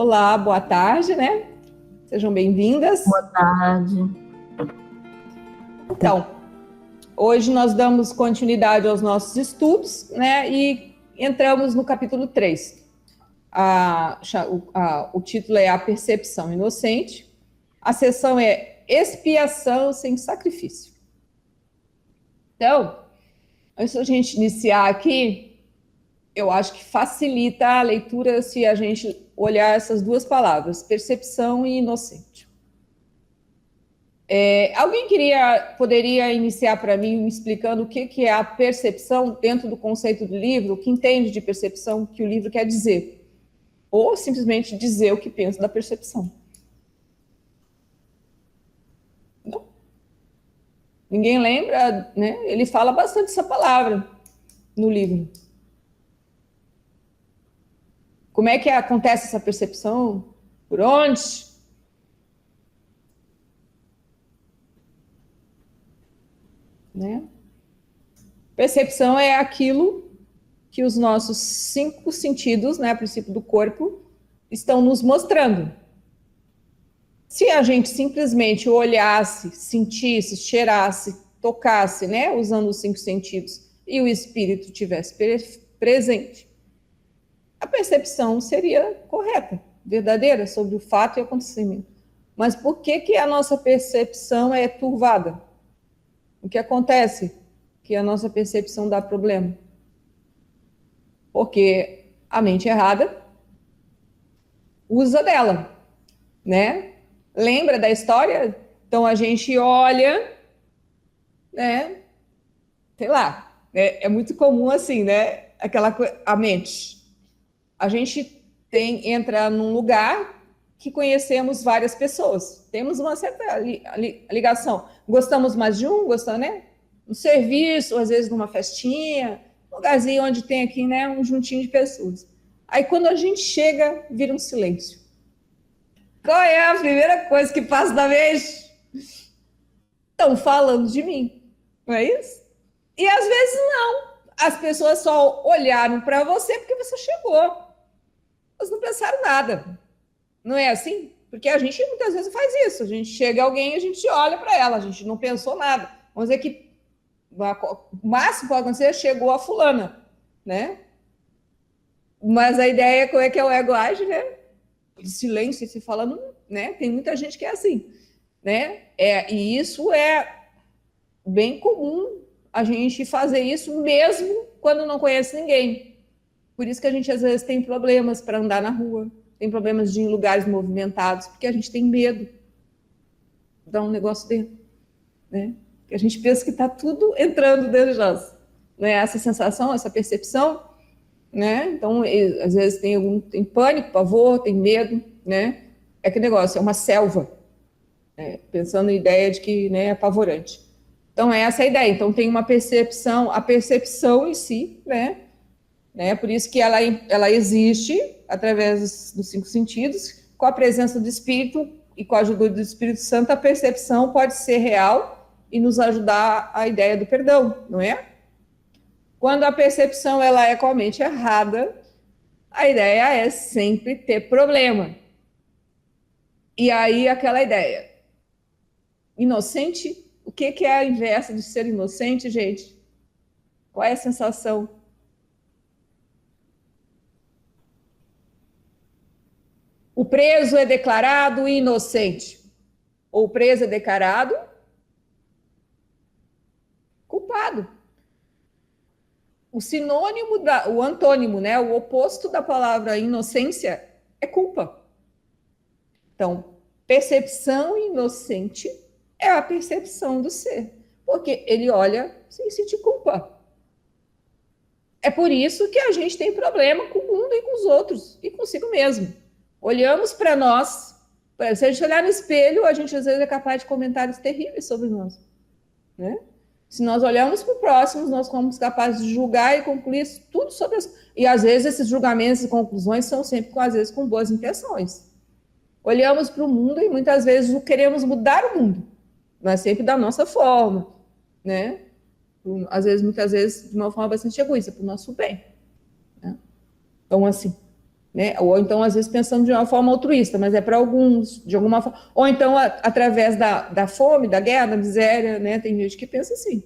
Olá, boa tarde, né? Sejam bem-vindas. Boa tarde. Então, hoje nós damos continuidade aos nossos estudos, né? E entramos no capítulo 3. O título é A Percepção Inocente. A sessão é Expiação sem Sacrifício. Então, antes da gente iniciar aqui, eu acho que facilita a leitura se a gente olhar essas duas palavras, percepção e inocente. Alguém poderia iniciar para mim explicando o que é a percepção dentro do conceito do livro, o que entende de percepção, o que o livro quer dizer? Ou simplesmente dizer o que pensa da percepção? Não? Ninguém lembra, né? Ele fala bastante essa palavra no livro. Como é que acontece essa percepção? Por onde? Né? Percepção é aquilo que os nossos 5 sentidos, né, a princípio do corpo, estão nos mostrando. Se a gente simplesmente olhasse, sentisse, cheirasse, tocasse, né, usando os 5 sentidos, e o espírito tivesse presente, a percepção seria correta, verdadeira, sobre o fato e o acontecimento. Mas por que a nossa percepção é turvada? O que acontece que a nossa percepção dá problema? Porque a mente errada usa dela, né? Lembra da história? Então a gente olha, né? Sei lá, é muito comum assim, né? A mente. A gente entra num lugar que conhecemos várias pessoas. Temos uma certa ligação. Gostamos mais de um, gostamos, né? Um serviço, às vezes numa festinha, um lugarzinho onde tem aqui, né, um juntinho de pessoas. Aí quando a gente chega, vira um silêncio. Qual é a primeira coisa que passa na mente? Estão falando de mim, não é isso? E às vezes não. As pessoas só olharam para você porque você chegou. Elas não pensaram nada. Não é assim? Porque a gente muitas vezes faz isso. A gente chega alguém e a gente olha para ela. A gente não pensou nada. Vamos dizer que o máximo que pode acontecer, chegou a fulana, né? Mas a ideia é como é que o ego age, né? De silêncio, se falando, né? Tem muita gente que é assim, né? E isso é bem comum a gente fazer isso mesmo quando não conhece ninguém. Por isso que a gente às vezes tem problemas para andar na rua, tem problemas de ir em lugares movimentados, porque a gente tem medo de dar um negócio dentro, né? Que a gente pensa que está tudo entrando dentro de nós, né? Essa sensação, essa percepção, né? Então, às vezes tem pânico, pavor, tem medo, né? É que negócio, é uma selva, né? Pensando em ideia de que, né, é apavorante. Então, essa é a ideia. Então, tem uma percepção, a percepção em si, né? Por isso que ela existe através dos 5 sentidos, com a presença do Espírito e com a ajuda do Espírito Santo, a percepção pode ser real e nos ajudar a ideia do perdão, não é? Quando a percepção ela é comente errada, a ideia é sempre ter problema. E aí aquela ideia. Inocente, o que é a inversa de ser inocente, gente? Qual é a sensação? O preso é declarado inocente. Ou o preso é declarado culpado. O sinônimo, o antônimo, né, o oposto da palavra inocência é culpa. Então, percepção inocente é a percepção do ser, porque ele olha sem sentir culpa. É por isso que a gente tem problema com o mundo e com os outros, e consigo mesmo. Olhamos para nós, se a gente olhar no espelho, a gente às vezes é capaz de comentários terríveis sobre nós, né? Se nós olhamos para o próximo, nós somos capazes de julgar e concluir tudo sobre as... E às vezes esses julgamentos e conclusões são sempre, às vezes, com boas intenções. Olhamos para o mundo e muitas vezes queremos mudar o mundo, mas sempre da nossa forma, né? Às vezes, muitas vezes, de uma forma bastante egoísta, para o nosso bem, né? Então, assim, né? Ou então, às vezes, pensando de uma forma altruísta, mas é para alguns, de alguma forma. Ou então, através da fome, da guerra, da miséria, né? Tem gente que pensa assim.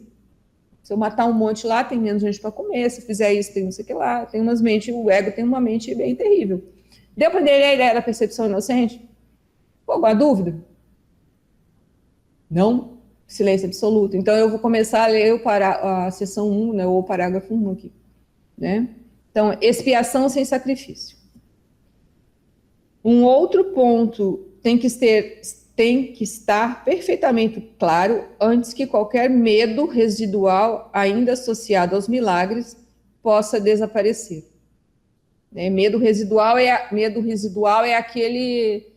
Se eu matar um monte lá, tem menos gente para comer. Se fizer isso, tem não sei o que lá. Tem umas mentes, o ego tem uma mente bem terrível. Deu para entender a ideia da percepção inocente? Pô, alguma dúvida? Não? Silêncio absoluto. Então, eu vou começar a ler a seção 1, né, ou o parágrafo 1 aqui. Né? Então, expiação sem sacrifício. Um outro ponto tem que estar perfeitamente claro antes que qualquer medo residual, ainda associado aos milagres, possa desaparecer. Né? Medo residual é aquele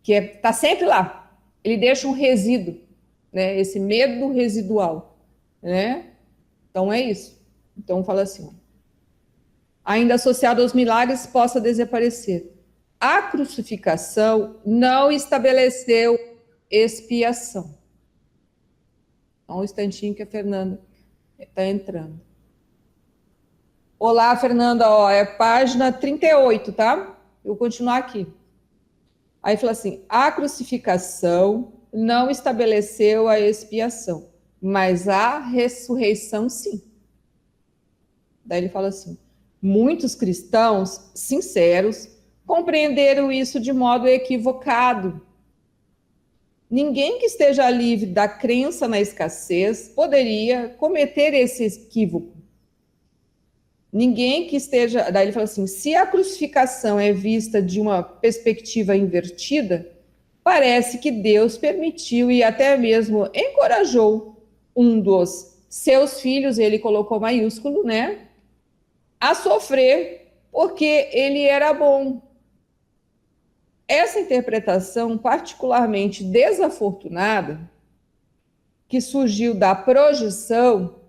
que está sempre lá. Ele deixa um resíduo, né? Esse medo residual, né? Então é isso. Então fala assim, ainda associado aos milagres possa desaparecer. A crucificação não estabeleceu expiação. Um instantinho que a Fernanda está entrando. Olá, Fernanda, ó, é página 38, tá? Eu vou continuar aqui. Aí fala assim, a crucificação não estabeleceu a expiação, mas a ressurreição sim. Daí ele fala assim, muitos cristãos sinceros compreenderam isso de modo equivocado. Ninguém que esteja livre da crença na escassez poderia cometer esse equívoco. Ninguém que esteja... Daí ele fala assim, se a crucificação é vista de uma perspectiva invertida, parece que Deus permitiu e até mesmo encorajou um dos seus filhos, ele colocou maiúsculo, né? A sofrer porque ele era bom. Essa interpretação particularmente desafortunada, que surgiu da projeção,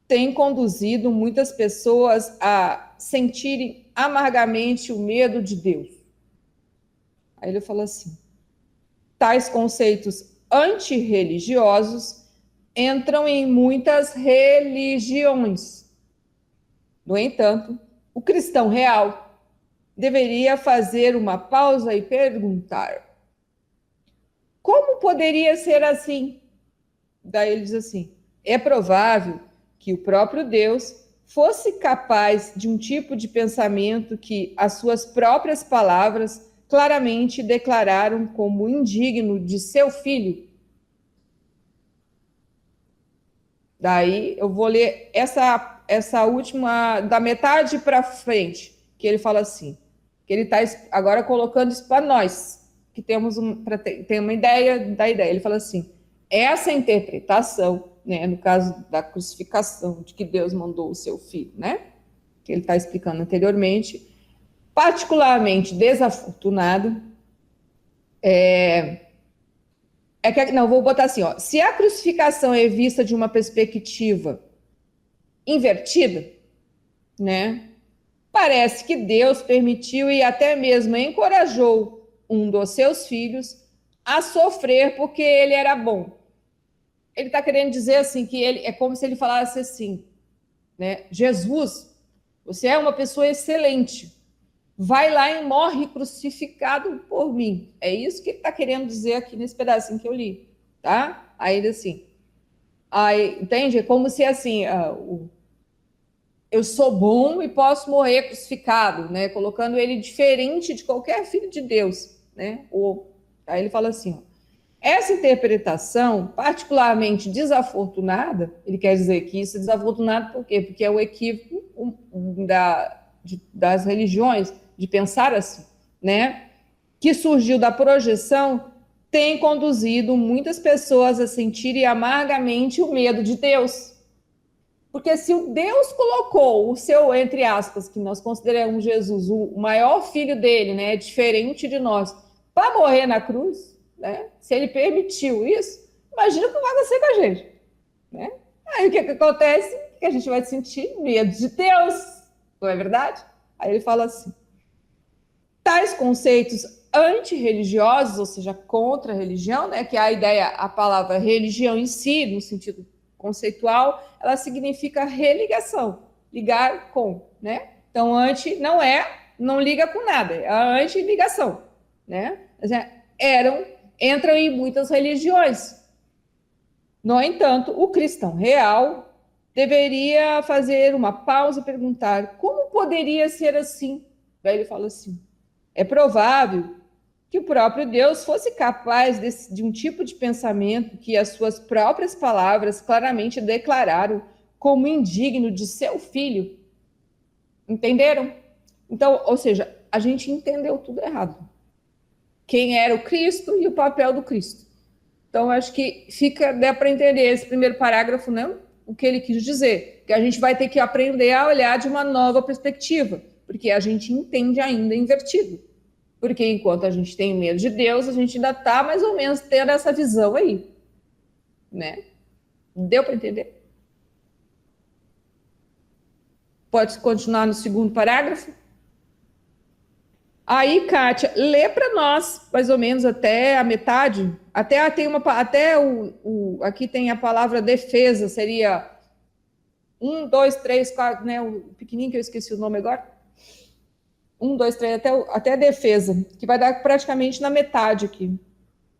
tem conduzido muitas pessoas a sentirem amargamente o medo de Deus. Aí ele fala assim, tais conceitos antirreligiosos entram em muitas religiões. No entanto, o cristão real deveria fazer uma pausa e perguntar: como poderia ser assim? Daí ele diz assim: é provável que o próprio Deus fosse capaz de um tipo de pensamento que as suas próprias palavras claramente declararam como indigno de seu filho. Daí eu vou ler essa última, da metade para frente, que ele fala assim, que ele está agora colocando isso para nós, que temos ter uma ideia da ideia. Ele fala assim, essa interpretação, né, no caso da crucificação, de que Deus mandou o seu filho, né, que ele está explicando anteriormente, particularmente desafortunado, não, vou botar assim, ó, se a crucificação é vista de uma perspectiva invertida, né, parece que Deus permitiu e até mesmo encorajou um dos seus filhos a sofrer porque ele era bom. Ele está querendo dizer assim, que ele é como se ele falasse assim, né, Jesus, você é uma pessoa excelente, vai lá e morre crucificado por mim. É isso que ele está querendo dizer aqui nesse pedacinho que eu li, tá? Aí ele assim, entende? É como se assim, eu sou bom e posso morrer crucificado, né? Colocando ele diferente de qualquer filho de Deus, né? Aí ele fala assim, ó, essa interpretação, particularmente desafortunada, ele quer dizer que isso é desafortunado por quê? Porque é o equívoco das religiões, de pensar assim, né? Que surgiu da projeção, tem conduzido muitas pessoas a sentirem amargamente o medo de Deus. Porque se o Deus colocou o seu, entre aspas, que nós consideramos Jesus, o maior filho dele, né, diferente de nós, para morrer na cruz, né, se ele permitiu isso, imagina o que vai acontecer com a gente. Né? Aí o que acontece? Que a gente vai sentir medo de Deus, não é verdade? Aí ele fala assim, tais conceitos antirreligiosos, ou seja, contra a religião, né, que é a ideia, a palavra religião em si, no sentido conceitual, ela significa religação, ligar com. né? Então, anti não liga com nada, é a anti-ligação, né? Entram em muitas religiões. No entanto, o cristão real deveria fazer uma pausa e perguntar como poderia ser assim? Daí ele fala assim, é provável que o próprio Deus fosse capaz de um tipo de pensamento que as suas próprias palavras claramente declararam como indigno de seu filho. Entenderam? Então, ou seja, a gente entendeu tudo errado. Quem era o Cristo e o papel do Cristo. Então, acho que dá para entender esse primeiro parágrafo, né? O que ele quis dizer. Que a gente vai ter que aprender a olhar de uma nova perspectiva, porque a gente entende ainda invertido. Porque enquanto a gente tem medo de Deus, a gente ainda está mais ou menos tendo essa visão aí, né? Deu para entender? Pode continuar no segundo parágrafo? Aí, Kátia, lê para nós, mais ou menos até a metade. Aqui tem a palavra defesa, seria 1, 2, 3, 4, né? O pequenininho que eu esqueci o nome agora. 1, 2, 3, até a defesa, que vai dar praticamente na metade aqui.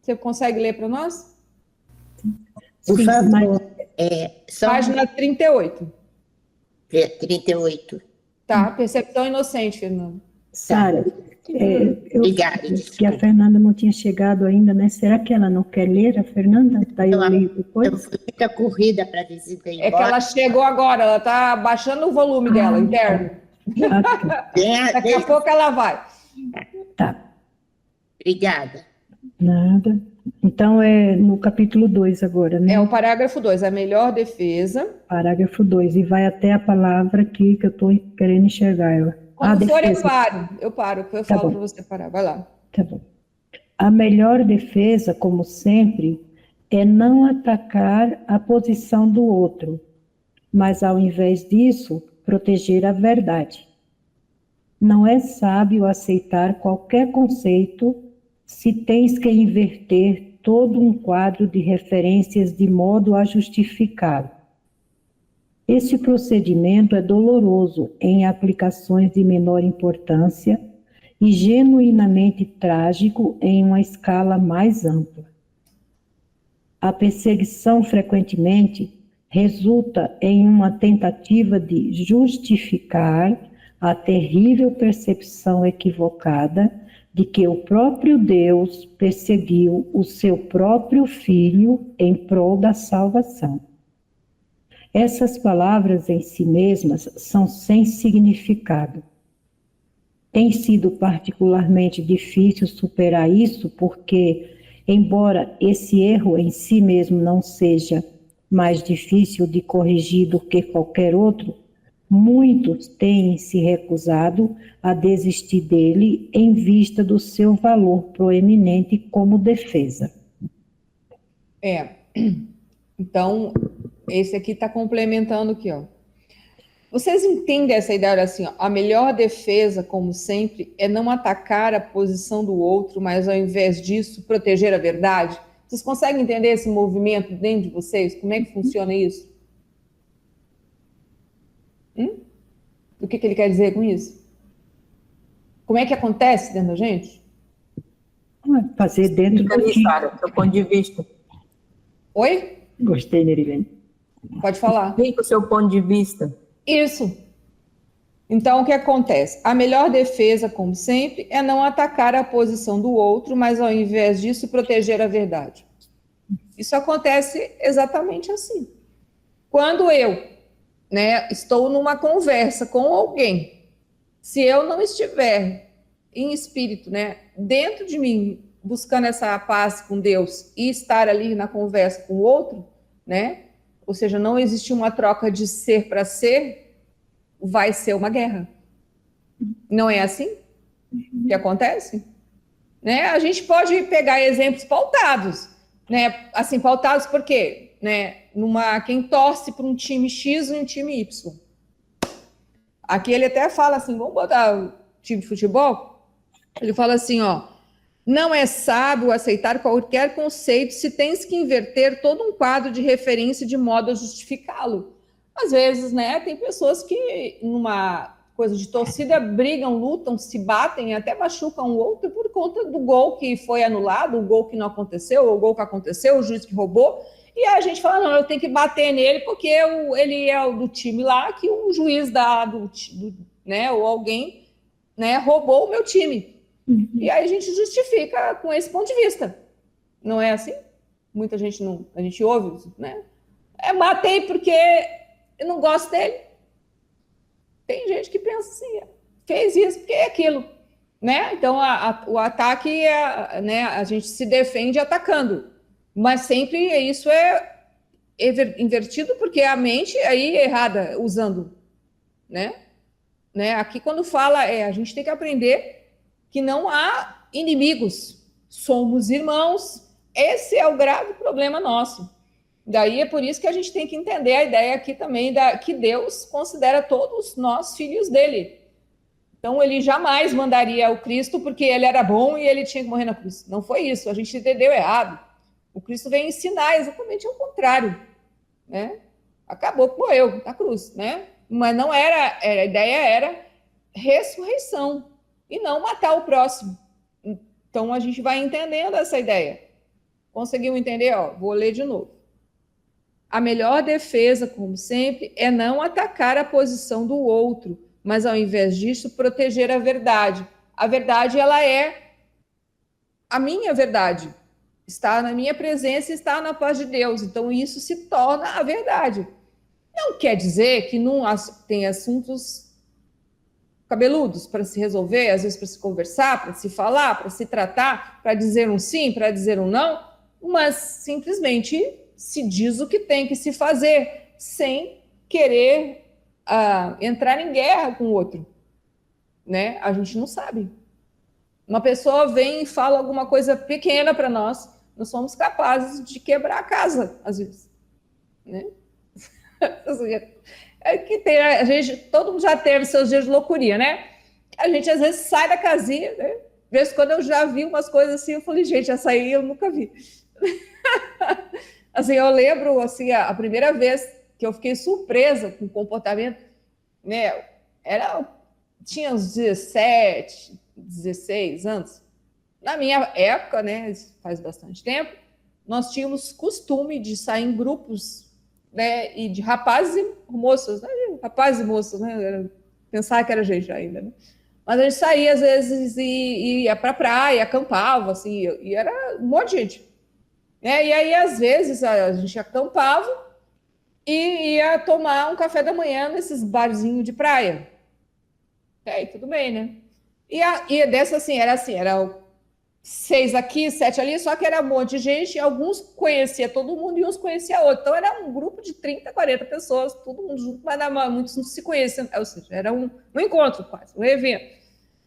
Você consegue ler para nós? Por favor. Página 38. 38. Tá, percepção inocente, Fernanda. Sara, Obrigada. que a Fernanda não tinha chegado ainda, né? Será que ela não quer ler, a Fernanda? Daí eu leio depois? Eu fui muita corrida para visitar embora. É que ela chegou agora, ela está baixando o volume dela, interno. Daqui a pouco ela vai. Tá. Obrigada. Nada. Então, é no capítulo 2 agora, né? É o parágrafo 2, a melhor defesa. Parágrafo 2, e vai até a palavra aqui que eu estou querendo enxergar ela. Quando for, eu paro, eu falo para você parar, vai lá. Tá bom. A melhor defesa, como sempre, é não atacar a posição do outro, mas, ao invés disso, proteger a verdade. Não é sábio aceitar qualquer conceito se tens que inverter todo um quadro de referências de modo a justificá-lo. Este procedimento é doloroso em aplicações de menor importância e genuinamente trágico em uma escala mais ampla. A perseguição frequentemente resulta em uma tentativa de justificar a terrível percepção equivocada de que o próprio Deus perseguiu o seu próprio Filho em prol da salvação. Essas palavras em si mesmas são sem significado. Tem sido particularmente difícil superar isso porque, embora esse erro em si mesmo não seja mais difícil de corrigir do que qualquer outro, muitos têm se recusado a desistir dele em vista do seu valor proeminente como defesa. Então, esse aqui está complementando aqui, ó. Vocês entendem essa ideia assim, ó, a melhor defesa, como sempre, é não atacar a posição do outro, mas ao invés disso, proteger a verdade? Vocês conseguem entender esse movimento dentro de vocês? Como é que funciona isso? O que ele quer dizer com isso? Como é que acontece dentro da gente? Fazer dentro do Sara, do seu ponto de vista. Oi? Gostei, Nerilene. Pode falar. Explica o seu ponto de vista. Isso. Então, o que acontece? A melhor defesa, como sempre, é não atacar a posição do outro, mas ao invés disso, proteger a verdade. Isso acontece exatamente assim. Quando eu, estou numa conversa com alguém, se eu não estiver em espírito, dentro de mim, buscando essa paz com Deus e estar ali na conversa com o outro, ou seja, não existe uma troca de ser para ser, vai ser uma guerra. Não é assim que acontece? A gente pode pegar exemplos pautados, assim, pautados por quê? Quem torce para um time X e um time Y. Aqui ele até fala assim, vamos botar o time de futebol? Ele fala assim, não é sábio aceitar qualquer conceito se tens que inverter todo um quadro de referência de modo a justificá-lo. Às vezes, tem pessoas que coisa de torcida, brigam, lutam, se batem, até machucam o outro por conta do gol que foi anulado, o gol que não aconteceu, o gol que aconteceu, o juiz que roubou. E a gente fala, não, eu tenho que bater nele porque ele é do time lá que o juiz né, ou alguém, né, roubou o meu time. E aí a gente justifica com esse ponto de vista. Não é assim? Muita gente não, a gente ouve, né? Matei porque eu não gosto dele. Tem gente que pensa assim, fez isso porque é aquilo, né? Então o ataque né, a gente se defende atacando, mas sempre isso é invertido porque a mente aí é errada usando, né? Aqui quando fala a gente tem que aprender que não há inimigos, somos irmãos. Esse é o grave problema nosso. Daí é por isso que a gente tem que entender a ideia aqui também que Deus considera todos nós filhos dele. Então ele jamais mandaria o Cristo porque ele era bom e ele tinha que morrer na cruz. Não foi isso, a gente entendeu errado. O Cristo veio ensinar exatamente ao contrário, né? Acabou que morreu na cruz, né? Mas não era, a ideia era ressurreição e não matar o próximo. Então a gente vai entendendo essa ideia. Conseguiu entender? Vou ler de novo. A melhor defesa, como sempre, é não atacar a posição do outro, mas ao invés disso, proteger a verdade. A verdade, ela é a minha verdade. Está na minha presença, está na paz de Deus. Então, isso se torna a verdade. Não quer dizer que não tem assuntos cabeludos para se resolver, às vezes para se conversar, para se falar, para se tratar, para dizer um sim, para dizer um não, mas simplesmente se diz o que tem que se fazer, sem querer entrar em guerra com o outro, né? A gente não sabe. Uma pessoa vem e fala alguma coisa pequena para nós somos capazes de quebrar a casa, às vezes, né? A gente, todo mundo já teve seus dias de loucurinha, né? A gente às vezes sai da casinha, né? De vez em quando eu já vi umas coisas assim, eu falei, gente, essa aí eu nunca vi. Assim, eu lembro, assim, a primeira vez que eu fiquei surpresa com o comportamento, né? Tinha uns 17, 16 anos. Na minha época, né? Faz bastante tempo, nós tínhamos costume de sair em grupos, né? E de rapazes e moças, né? Rapazes e moças, né? Pensar que era gente ainda, né? Mas a gente saía, às vezes, e ia para a praia, acampava, assim, e era um monte de gente. E aí, às vezes, a gente acampava e ia tomar um café da manhã nesses barzinhos de praia. Aí, tudo bem, né? E dessa, assim, era 6 aqui, 7 ali, só que era um monte de gente, alguns conhecia todo mundo e uns conhecia outro. Então, era um grupo de 30, 40 pessoas, todo mundo junto, mas muitos não se conheciam. Ou seja, era um encontro quase, um evento,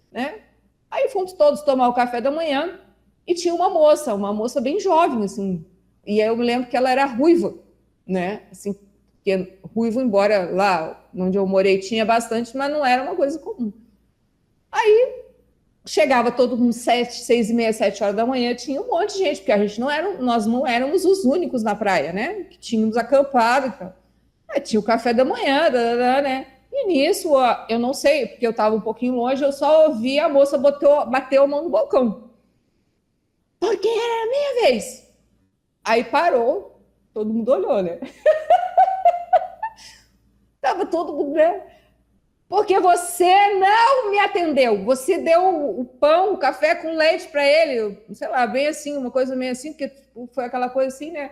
né? Aí fomos todos tomar o café da manhã e tinha uma moça bem jovem, assim, e aí eu me lembro que ela era ruiva, né? Assim, porque ruivo, embora lá onde eu morei tinha bastante, mas não era uma coisa comum. Aí chegava todo mundo 6h30, 7 horas da manhã, tinha um monte de gente, porque nós não éramos os únicos na praia, né? Que tínhamos acampado e tal. Aí tinha o café da manhã, né? E nisso, eu não sei, porque eu estava um pouquinho longe, eu só ouvi a moça bateu a mão no balcão. Porque era a minha vez. Aí parou, todo mundo olhou, né? Tava todo mundo, né? Porque você não me atendeu. Você deu o pão, o café com leite para ele, sei lá, bem assim, uma coisa meio assim, porque foi aquela coisa assim, né?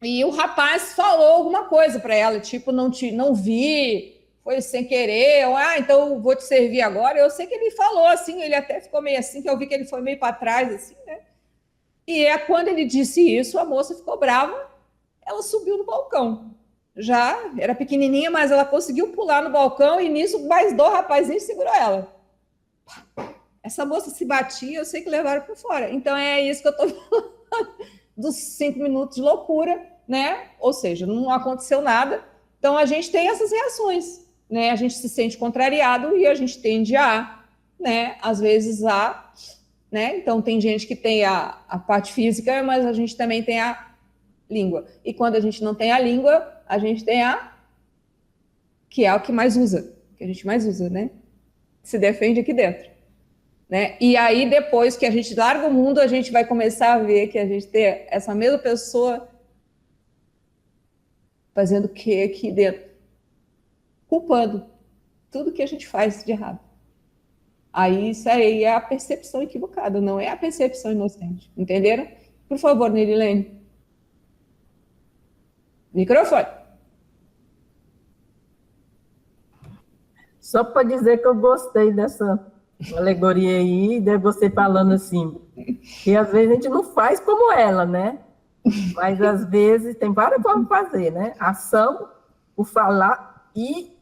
E o rapaz falou alguma coisa para ela, tipo, não vi, foi sem querer, ou, então vou te servir agora. Eu sei que ele falou assim, ele até ficou meio assim, que eu vi que ele foi meio para trás, assim, né? E quando ele disse isso, a moça ficou brava, ela subiu no balcão. Já era pequenininha, mas ela conseguiu pular no balcão e nisso mais 2 rapazinhos segurou ela. Essa moça se batia, eu sei que levaram para fora. Então é isso que eu estou falando dos 5 minutos de loucura, né? Ou seja, não aconteceu nada. Então a gente tem essas reações, né? A gente se sente contrariado e a gente tende né? Às vezes né? Então tem gente que tem a parte física, mas a gente também tem a língua. E quando a gente não tem a língua, a gente tem que é o que mais usa, que a gente mais usa, né? Se defende aqui dentro, né? E aí, depois que a gente larga o mundo, a gente vai começar a ver que a gente tem essa mesma pessoa fazendo o que aqui dentro? Culpando tudo que a gente faz de errado. Aí, isso aí é a percepção equivocada, não é a percepção inocente. Entenderam? Por favor, Nerilene. Microfone. Só para dizer que eu gostei dessa alegoria aí, de você falando assim, que às vezes a gente não faz como ela, né? Mas às vezes tem várias formas de fazer, né? Ação, o falar e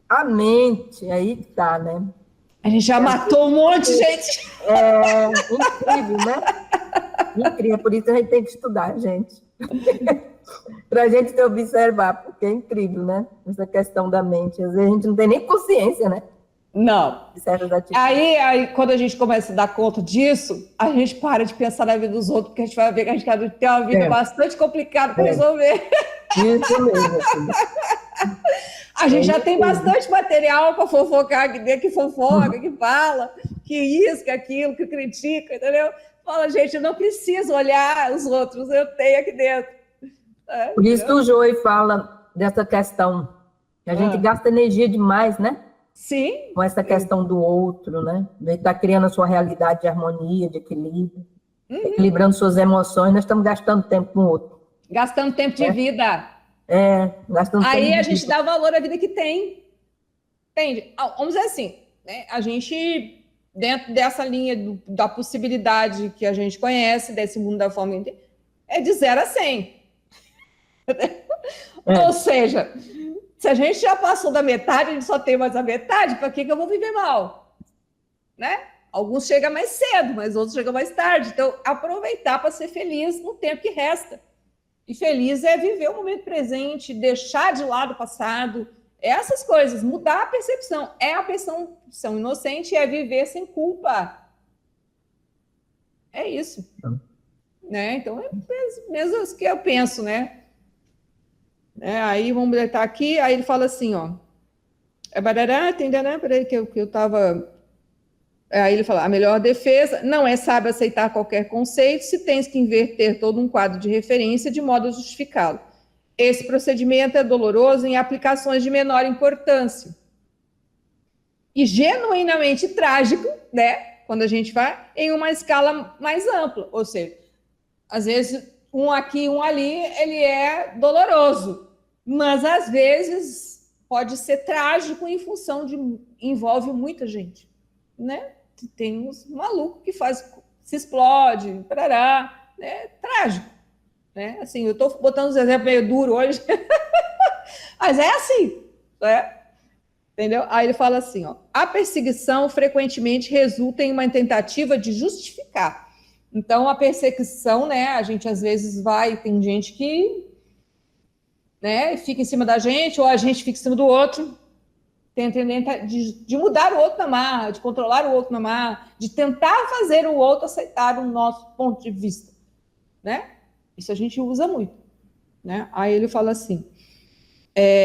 a mente, aí que tá, né? A gente já matou um monte de gente. É incrível, né? Incrível, por isso a gente tem que estudar, gente. Para a gente se observar, porque é incrível, né? Essa questão da mente. Às vezes a gente não tem nem consciência, né? Não. De certas atitudes. Aí, quando a gente começa a dar conta disso, a gente para de pensar na vida dos outros, porque a gente vai ver que a gente tem uma vida bastante complicada para resolver. Isso mesmo. Assim. A gente já tem bastante material para fofocar, que fofoca, que fala, que isso, que aquilo, que critica, entendeu? Fala, gente, eu não preciso olhar os outros, eu tenho aqui dentro. Por isso que o Joey fala dessa questão, que a gente gasta energia demais, né? Sim. Com essa questão do outro, né? Ele está criando a sua realidade de harmonia, de equilíbrio, equilibrando suas emoções, nós estamos gastando tempo com o outro. Gastando tempo de vida. Gastando aí tempo a gente dá valor à vida que tem. Entende? Vamos dizer assim, né? A gente, dentro dessa linha da possibilidade que a gente conhece, desse mundo da forma que é de 0 a 100. Ou seja, se a gente já passou da metade, a gente só tem mais a metade, para que eu vou viver mal? Né? Alguns chegam mais cedo, mas outros chegam mais tarde. Então, aproveitar para ser feliz no tempo que resta. E feliz é viver o momento presente, deixar de lado o passado, essas coisas, mudar a percepção. É a percepção inocente, é viver sem culpa. É isso. Né? Então, é mesmo que eu penso, né? Aí vamos estar aqui, aí ele fala assim, ó. Peraí, que eu estava. Aí ele fala: a melhor defesa não é saber aceitar qualquer conceito se tens que inverter todo um quadro de referência de modo a justificá-lo. Esse procedimento é doloroso em aplicações de menor importância e genuinamente trágico, né? Quando a gente vai em uma escala mais ampla, ou seja, às vezes um aqui, um ali, ele é doloroso, mas às vezes pode ser trágico em função de envolve muita gente, né? Tem uns malucos que se explode, parará, né? Trágico, né? Assim, eu estou botando uns exemplos meio duros hoje, mas é assim, né? Entendeu? Aí ele fala assim, ó, a perseguição frequentemente resulta em uma tentativa de justificar. Então, a perseguição, né, a gente às vezes tem gente que, né, fica em cima da gente, ou a gente fica em cima do outro, de mudar o outro na marra, de controlar o outro na marra, de tentar fazer o outro aceitar o nosso ponto de vista, né? Isso a gente usa muito, né? Aí ele fala assim,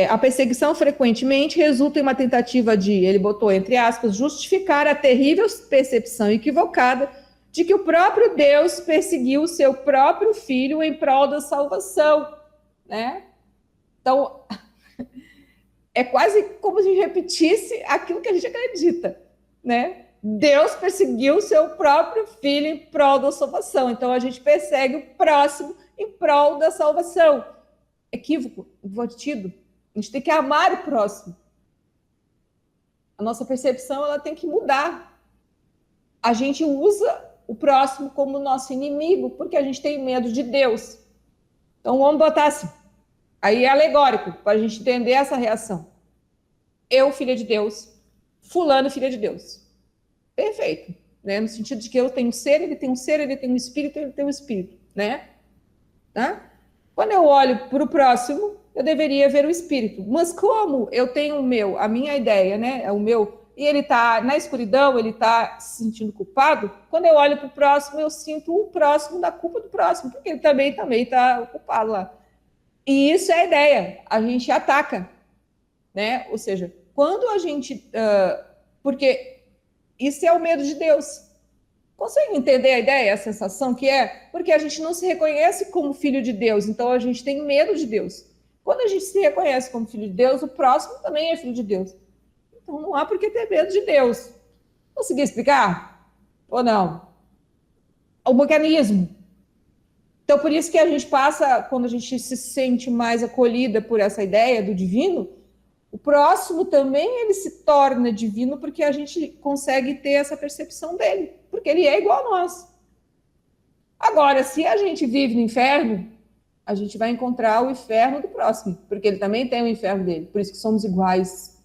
a perseguição frequentemente resulta em uma tentativa de, ele botou entre aspas, justificar a terrível percepção equivocada de que o próprio Deus perseguiu o seu próprio filho em prol da salvação, né? Então, é quase como se repetisse aquilo que a gente acredita, né? Deus perseguiu o seu próprio filho em prol da salvação. Então, a gente persegue o próximo em prol da salvação. Equívoco, invertido. A gente tem que amar o próximo. A nossa percepção ela tem que mudar. A gente usa o próximo como nosso inimigo porque a gente tem medo de Deus. Então, vamos botar assim. Aí é alegórico, para a gente entender essa reação. Eu, filha de Deus, fulano, filha de Deus. Perfeito. Né? No sentido de que eu tenho um ser, ele tem um ser, ele tem um espírito, ele tem um espírito. Né? Tá? Quando eu olho para o próximo, eu deveria ver o espírito. Mas como eu tenho a minha ideia, né? É o meu, e ele está na escuridão, ele está se sentindo culpado, quando eu olho para o próximo, eu sinto o próximo da culpa do próximo, porque ele também está culpado lá. E isso é a ideia, a gente ataca, né? Ou seja, quando a gente... porque isso é o medo de Deus. Consegue entender a ideia, a sensação que é? Porque a gente não se reconhece como filho de Deus, então a gente tem medo de Deus. Quando a gente se reconhece como filho de Deus, o próximo também é filho de Deus. Então não há por que ter medo de Deus. Consegui explicar? Ou não? O mecanismo. Então por isso que a gente passa, quando a gente se sente mais acolhida por essa ideia do divino, o próximo também ele se torna divino porque a gente consegue ter essa percepção dele, porque ele é igual a nós. Agora, se a gente vive no inferno, a gente vai encontrar o inferno do próximo, porque ele também tem o inferno dele, por isso que somos iguais.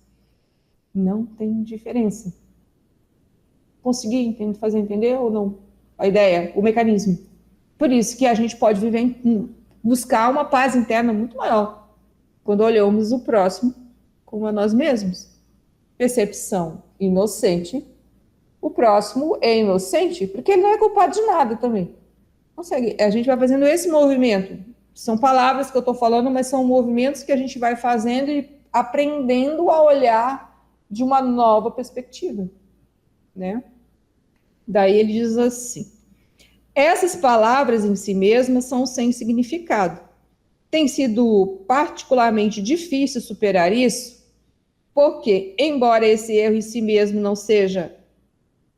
Não tem diferença. Consegui fazer entender ou não? A ideia, o mecanismo. Por isso que a gente pode viver buscar uma paz interna muito maior quando olhamos o próximo como a nós mesmos. Percepção inocente. O próximo é inocente porque ele não é culpado de nada também. Consegue? A gente vai fazendo esse movimento. São palavras que eu estou falando, mas são movimentos que a gente vai fazendo e aprendendo a olhar de uma nova perspectiva, né? Daí ele diz assim: essas palavras em si mesmas são sem significado. Tem sido particularmente difícil superar isso, porque, embora esse erro em si mesmo não seja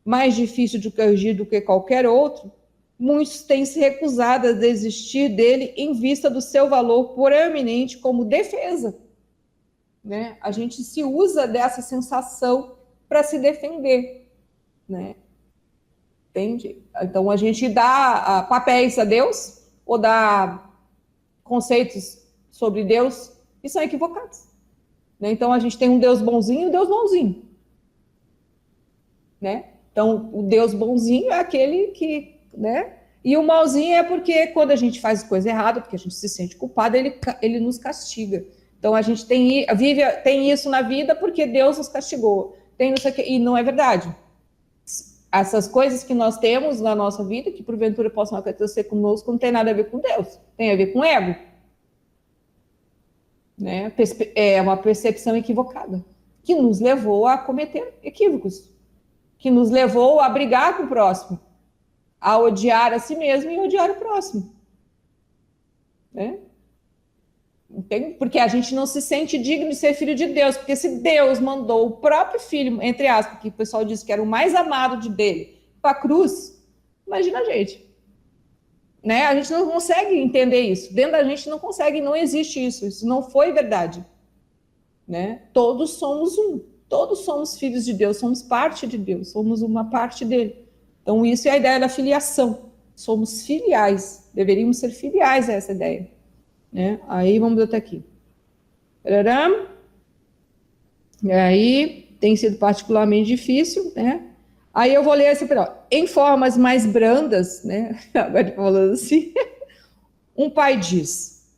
mais difícil de corrigir do que qualquer outro, muitos têm se recusado a desistir dele em vista do seu valor proeminente como defesa. Né? A gente se usa dessa sensação para se defender. Né? Entende? Então, a gente dá papéis a Deus ou dá conceitos sobre Deus que são equivocados. Né? Então, a gente tem um Deus bonzinho e um Deus mauzinho. Né? Então, o Deus bonzinho é aquele que... Né? E o mauzinho é porque quando a gente faz coisa errada, porque a gente se sente culpado, ele nos castiga. Então, a gente tem isso na vida porque Deus nos castigou. Tem isso aqui, e não é verdade. Essas coisas que nós temos na nossa vida, que porventura possam acontecer conosco, não tem nada a ver com Deus. Tem a ver com ego. Né? É uma percepção equivocada, que nos levou a cometer equívocos, que nos levou a brigar com o próximo, a odiar a si mesmo e odiar o próximo. Né? Porque a gente não se sente digno de ser filho de Deus, porque se Deus mandou o próprio filho, entre aspas, que o pessoal disse que era o mais amado dele, para a cruz, imagina a gente. Né? A gente não consegue entender isso. Dentro da gente não consegue, não existe isso. Isso não foi verdade. Né? Todos somos um. Todos somos filhos de Deus, somos parte de Deus, somos uma parte dele. Então, isso é a ideia da filiação. Somos filiais, deveríamos ser filiais a essa ideia. Né? Aí, vamos até aqui. E aí, tem sido particularmente difícil, né? Aí eu vou ler esse pedaço. Em formas mais brandas, né? Agora falando assim, um pai diz: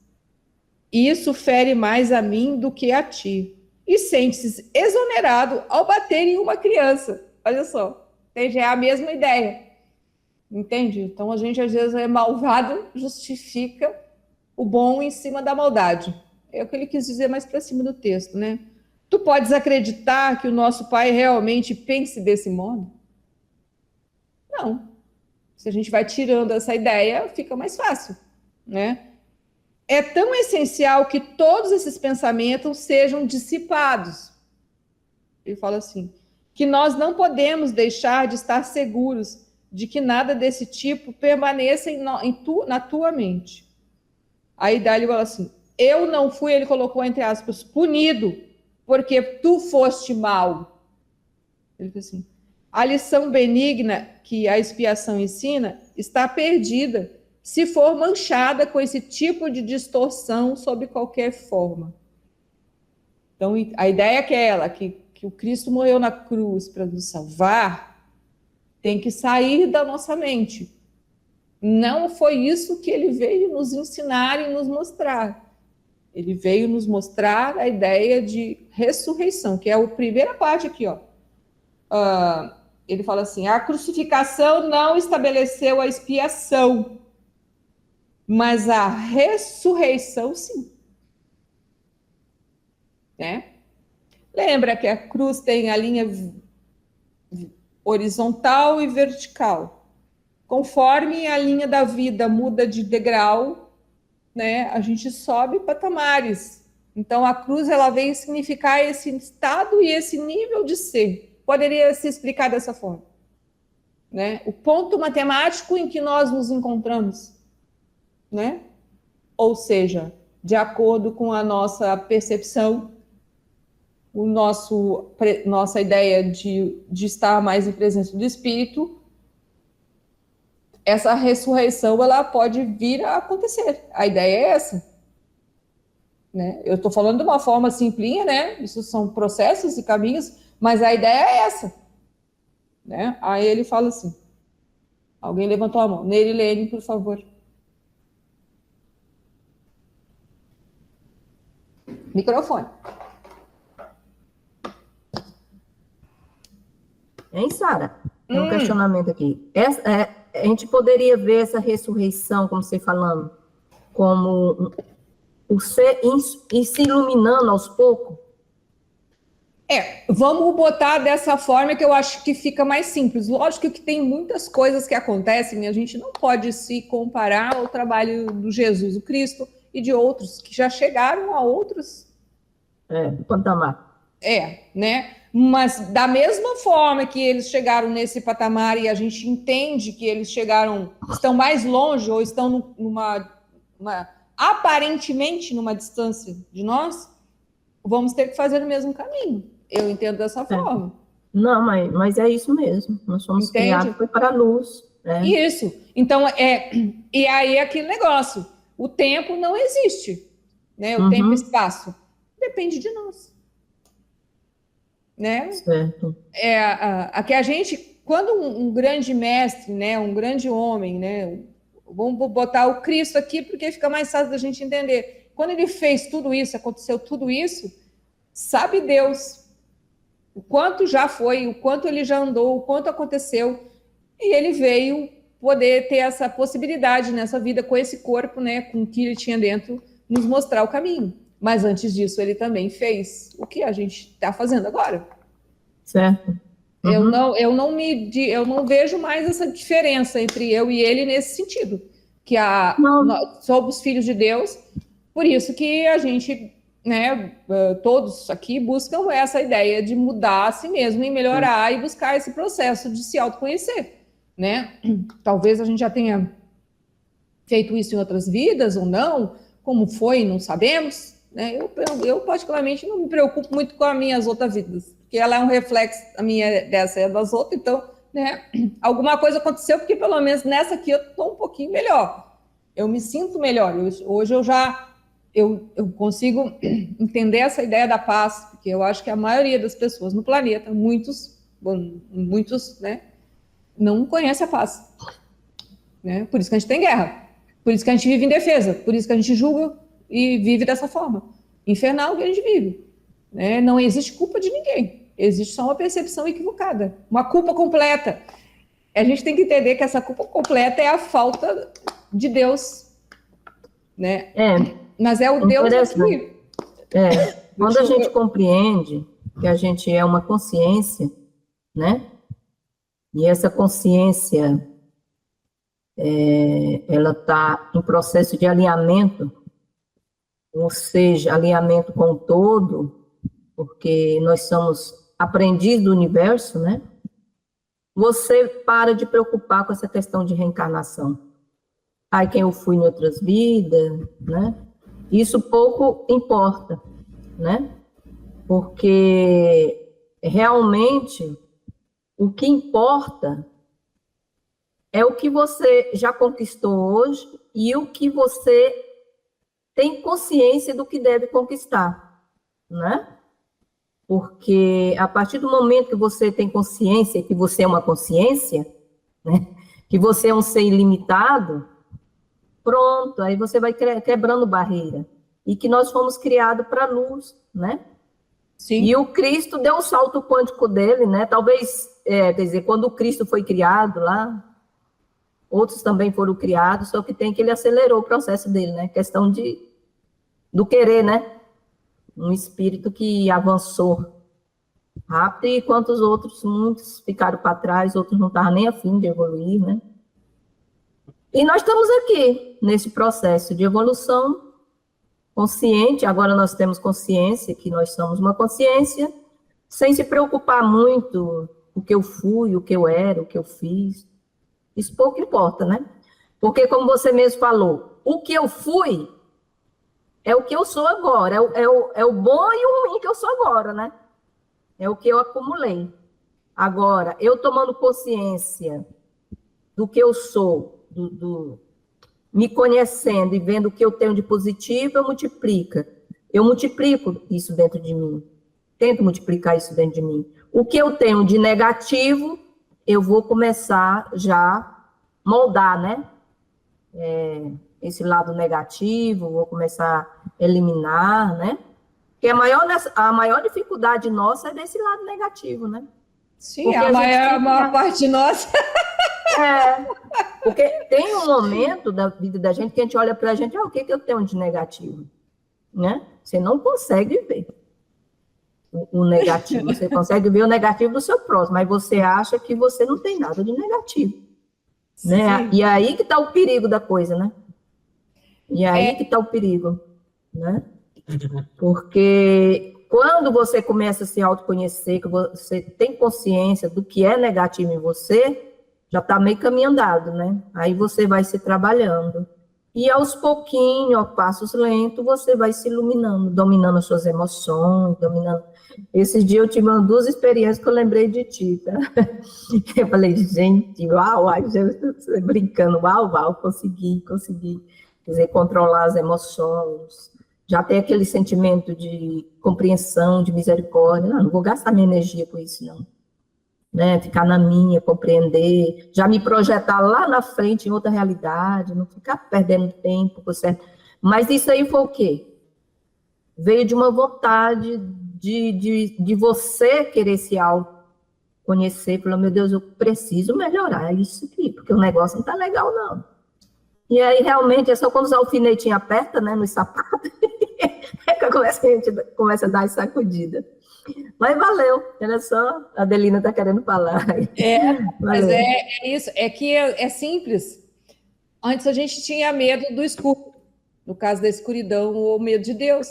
isso fere mais a mim do que a ti. E sente-se exonerado ao bater em uma criança. Olha só, entende? É a mesma ideia. Entende? Então a gente às vezes é malvado, justifica o bom em cima da maldade. É o que ele quis dizer mais para cima do texto, né? Tu podes acreditar que o nosso pai realmente pense desse modo? Não. Se a gente vai tirando essa ideia, fica mais fácil, né? É tão essencial que todos esses pensamentos sejam dissipados. Ele fala assim, que nós não podemos deixar de estar seguros de que nada desse tipo permaneça na tua mente. Aí daí ele fala assim, eu não fui, ele colocou entre aspas, punido, porque tu foste mal. Ele fala assim, a lição benigna que a expiação ensina está perdida se for manchada com esse tipo de distorção sob qualquer forma. Então, a ideia é aquela, que o Cristo morreu na cruz para nos salvar, tem que sair da nossa mente. Não foi isso que ele veio nos ensinar e nos mostrar. Ele veio nos mostrar a ideia de ressurreição, que é a primeira parte aqui, ó. Ele fala assim, a crucificação não estabeleceu a expiação, mas a ressurreição, sim. Né? Lembra que a cruz tem a linha horizontal e vertical. Conforme a linha da vida muda de degrau, né, a gente sobe patamares. Então, a cruz ela veio significar esse estado e esse nível de ser. Poderia se explicar dessa forma, né? O ponto matemático em que nós nos encontramos, né? Ou seja, de acordo com a nossa percepção, nossa ideia de estar mais em presença do Espírito, essa ressurreição ela pode vir a acontecer. A ideia é essa. Né? Eu estou falando de uma forma simplinha, né? Isso são processos e caminhos, mas a ideia é essa. Né? Aí ele fala assim, alguém levantou a mão, Nerilene, por favor. Microfone. Hein, Sara? Tem um questionamento aqui. A gente poderia ver essa ressurreição, como você falando, como o ser ir se iluminando aos poucos? Vamos botar dessa forma que eu acho que fica mais simples. Lógico que tem muitas coisas que acontecem, a gente não pode se comparar ao trabalho do Jesus, o Cristo, e de outros que já chegaram a outros. Do patamar. Né? Mas da mesma forma que eles chegaram nesse patamar e a gente entende que eles estão mais longe ou estão aparentemente numa distância de nós, vamos ter que fazer o mesmo caminho. Eu entendo dessa forma. Não, mas é isso mesmo. Nós somos criados para a luz. Isso. Então, e aí é aquele negócio. O tempo não existe. Né? O tempo e espaço. Depende de nós. Né? Certo. Que a gente, quando um grande mestre, né, um grande homem, né, vamos botar o Cristo aqui porque fica mais fácil da gente entender. Quando ele fez tudo isso, aconteceu tudo isso, sabe Deus o quanto já foi, o quanto ele já andou, o quanto aconteceu, e ele veio poder ter essa possibilidade nessa vida com esse corpo, né, com o que ele tinha dentro, nos mostrar o caminho. Mas antes disso, ele também fez o que a gente está fazendo agora. Certo. Eu não vejo mais essa diferença entre eu e ele nesse sentido. Que nós somos filhos de Deus, por isso que a gente, né, todos aqui buscam essa ideia de mudar a si mesmo e melhorar e buscar esse processo de se autoconhecer. Né? Talvez a gente já tenha feito isso em outras vidas ou não, como foi, não sabemos. Né? Eu, particularmente, não me preocupo muito com as minhas outras vidas, porque ela é um reflexo, a minha dessa e das outras, então, né, alguma coisa aconteceu, porque pelo menos nessa aqui eu estou um pouquinho melhor. Eu me sinto melhor. Hoje eu consigo entender essa ideia da paz, porque eu acho que a maioria das pessoas no planeta, muitos, né, não conhece a paz. Né? Por isso que a gente tem guerra, por isso que a gente vive em defesa, por isso que a gente julga e vive dessa forma infernal que a gente vive. Né? Não existe culpa de ninguém, existe só uma percepção equivocada, uma culpa completa. A gente tem que entender que essa culpa completa é a falta de Deus. Né? Mas é o Deus aqui. Quando a gente compreende que a gente é uma consciência, né? E essa consciência, ela está em processo de alinhamento, ou seja, alinhamento com o todo, porque nós somos aprendizes do universo, né? Você para de preocupar com essa questão de reencarnação. Quem eu fui em outras vidas, né? Isso pouco importa, né? Porque realmente o que importa é o que você já conquistou hoje e o que você tem consciência do que deve conquistar, né? Porque a partir do momento que você tem consciência, que você é uma consciência, né? Que você é um ser ilimitado, pronto, aí você vai quebrando barreira. E que nós fomos criados para a luz, né? Sim. E o Cristo deu um salto quântico dele, né? Talvez, quer dizer, quando o Cristo foi criado lá, outros também foram criados, só que tem que ele acelerou o processo dele, né? Questão do querer, né? Um espírito que avançou, rápido, e quantos outros, muitos ficaram para trás, outros não estavam nem a fim de evoluir, né? E nós estamos aqui, nesse processo de evolução consciente. Agora nós temos consciência, que nós somos uma consciência, sem se preocupar muito o que eu fui, o que eu era, o que eu fiz. Isso pouco importa, né? Porque, como você mesmo falou, o que eu fui é o que eu sou agora, é o bom e o ruim que eu sou agora, né? É o que eu acumulei. Agora, eu tomando consciência do que eu sou, me conhecendo e vendo o que eu tenho de positivo, eu multiplico isso dentro de mim. Tento multiplicar isso dentro de mim. O que eu tenho de negativo, eu vou começar já moldar, né? Esse lado negativo, vou começar a eliminar, né? Porque a maior dificuldade nossa é desse lado negativo, né? Sim, Porque a maior parte nossa. Porque tem um momento da vida da gente que a gente olha para a gente, o que eu tenho de negativo? Né? Você não consegue ver o negativo, você consegue ver o negativo do seu próximo, mas você acha que você não tem nada de negativo. Né? E aí que está o perigo da coisa, né? E aí que está o perigo, né? Porque quando você começa a se autoconhecer, que você tem consciência do que é negativo em você, já está meio caminho andado, né? Aí você vai se trabalhando. E aos pouquinhos, a passos lentos, você vai se iluminando, dominando as suas emoções, dominando... Esses dias eu tive duas experiências que eu lembrei de ti, tá? Eu falei, gente, uau, brincando, uau, consegui. Quer dizer, controlar as emoções. Já tem aquele sentimento de compreensão, de misericórdia. Não vou gastar minha energia com isso, não. Né? Ficar na minha, compreender, já me projetar lá na frente em outra realidade, não ficar perdendo tempo, certo? Mas isso aí foi o quê? Veio de uma vontade de você querer se autoconhecer, falar, meu Deus, eu preciso melhorar isso aqui, porque o negócio não está legal, não. E aí, realmente, é só quando os alfinetinhos apertam, né, nos sapatos, é que a gente começa a dar as sacudidas. Mas valeu, era só a Adelina está querendo falar. Mas é isso, é que é simples. Antes a gente tinha medo do escuro, no caso da escuridão, ou medo de Deus,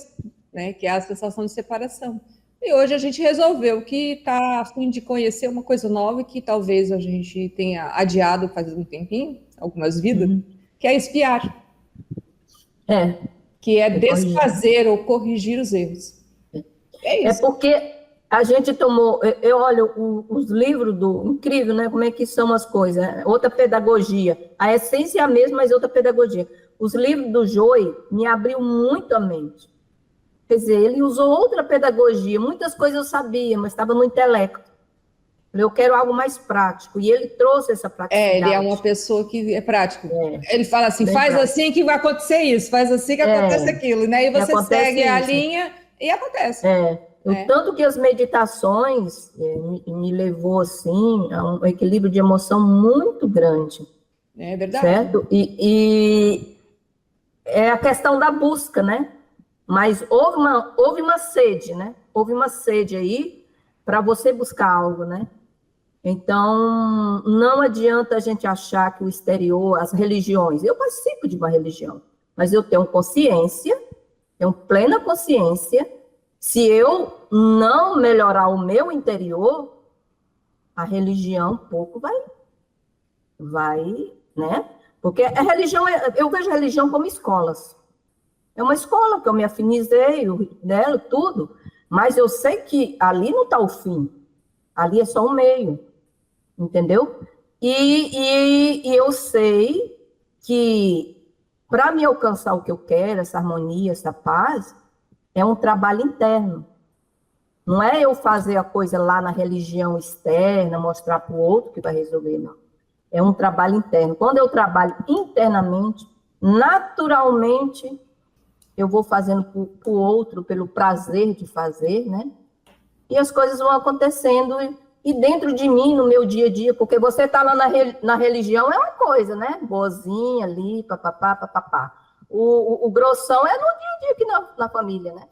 né? Que é a sensação de separação. E hoje a gente resolveu que está a fim de conhecer uma coisa nova que talvez a gente tenha adiado faz um tempinho, algumas vidas, que é espiar. Que é desfazer ou corrigir os erros. É isso. É porque a gente tomou, eu olho os livros incrível, né? Como é que são as coisas, outra pedagogia. A essência é a mesma, mas outra pedagogia. Os livros do Joy me abriu muito a mente. Quer dizer, ele usou outra pedagogia, muitas coisas eu sabia, mas estava no intelecto. Eu quero algo mais prático, e ele trouxe essa praticidade. Ele é uma pessoa que é prático. Ele fala assim, faz prático. Assim que vai acontecer isso, faz assim que acontece aquilo, né? E você segue a linha e acontece. O tanto que as meditações me levou, assim, a um equilíbrio de emoção muito grande. É verdade. Certo? E é a questão da busca, né? Mas houve uma sede, né? Houve uma sede aí para você buscar algo, né? Então, não adianta a gente achar que o exterior, as religiões... Eu participo de uma religião, mas eu tenho consciência, tenho plena consciência. Se eu não melhorar o meu interior, a religião pouco vai, né? Porque a religião, eu vejo a religião como escolas. É uma escola que eu me afinizei dela, tudo, mas eu sei que ali não está o fim, ali é só um meio, entendeu? E eu sei que para me alcançar o que eu quero, essa harmonia, essa paz, é um trabalho interno. Não é eu fazer a coisa lá na religião externa, mostrar para o outro que vai resolver, não. É um trabalho interno. Quando eu trabalho internamente, naturalmente, eu vou fazendo para o outro, pelo prazer de fazer, né? E as coisas vão acontecendo e dentro de mim, no meu dia a dia, porque você está lá na religião, é uma coisa, né? Boazinha ali, papapá. O grossão é no dia a dia aqui na família, né?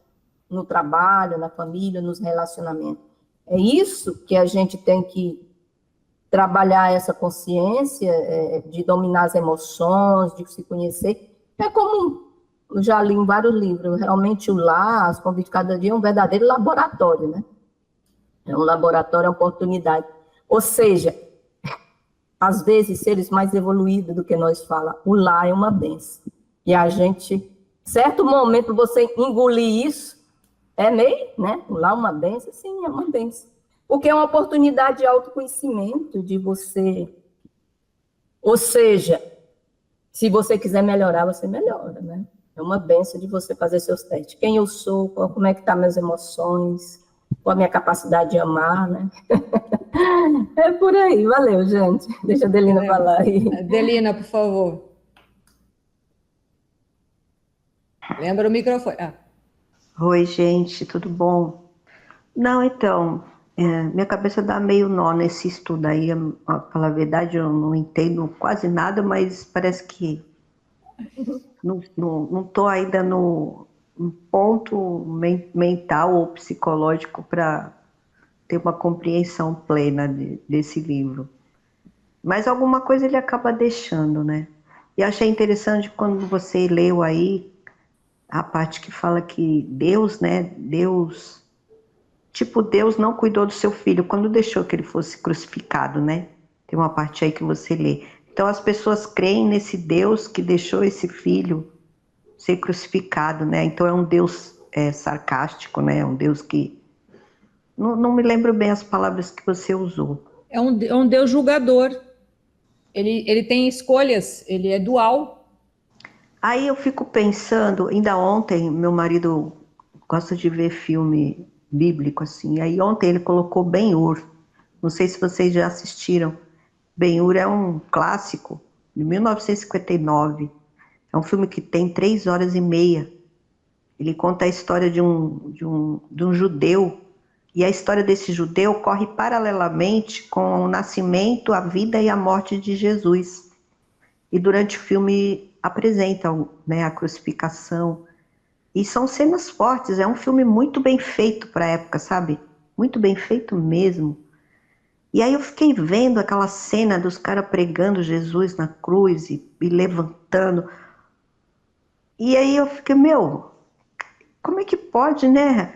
No trabalho, na família, nos relacionamentos. É isso que a gente tem que trabalhar, essa consciência de dominar as emoções, de se conhecer. É como eu já li em vários livros, realmente o lar, as convites de cada dia, é um verdadeiro laboratório, né? É um laboratório, é uma oportunidade. Ou seja, às vezes, seres mais evoluídos do que nós fala, o lar é uma bênção. E a gente, certo momento, você engolir isso, é meio, né? O lar é uma bênção? Sim, é uma bênção. Porque é uma oportunidade de autoconhecimento, de você... Ou seja, se você quiser melhorar, você melhora, né? É uma bênção de você fazer seus testes. Quem eu sou, como é que estão minhas emoções, qual a minha capacidade de amar, né? É por aí, valeu, gente. Deixa a Adelina falar aí. Adelina, por favor. Lembra o microfone. Oi, gente, tudo bom? Não, então, minha cabeça dá meio nó nesse estudo aí. Pra falar a verdade, eu não entendo quase nada, mas parece que não estou ainda no ponto mental ou psicológico para ter uma compreensão plena desse livro. Mas alguma coisa ele acaba deixando, né? E achei interessante quando você leu aí a parte que fala que Deus, né? Deus não cuidou do seu filho quando deixou que ele fosse crucificado, né? Tem uma parte aí que você lê. Então as pessoas creem nesse Deus que deixou esse filho ser crucificado, né? Então é um Deus sarcástico, né? É um Deus que... Não me lembro bem as palavras que você usou. É um Deus julgador. Ele tem escolhas, ele é dual. Aí eu fico pensando, ainda ontem, meu marido gosta de ver filme bíblico, assim, aí ontem ele colocou Ben-Hur. Não sei se vocês já assistiram. Ben-Hur é um clássico, de 1959. É um filme que tem 3 horas e meia. Ele conta a história de um judeu, e a história desse judeu corre paralelamente com o nascimento, a vida e a morte de Jesus. E durante o filme apresentam, né, a crucificação. E são cenas fortes, é um filme muito bem feito para a época, sabe? Muito bem feito mesmo. E aí eu fiquei vendo aquela cena dos caras pregando Jesus na cruz e levantando. E aí eu fiquei, como é que pode, né?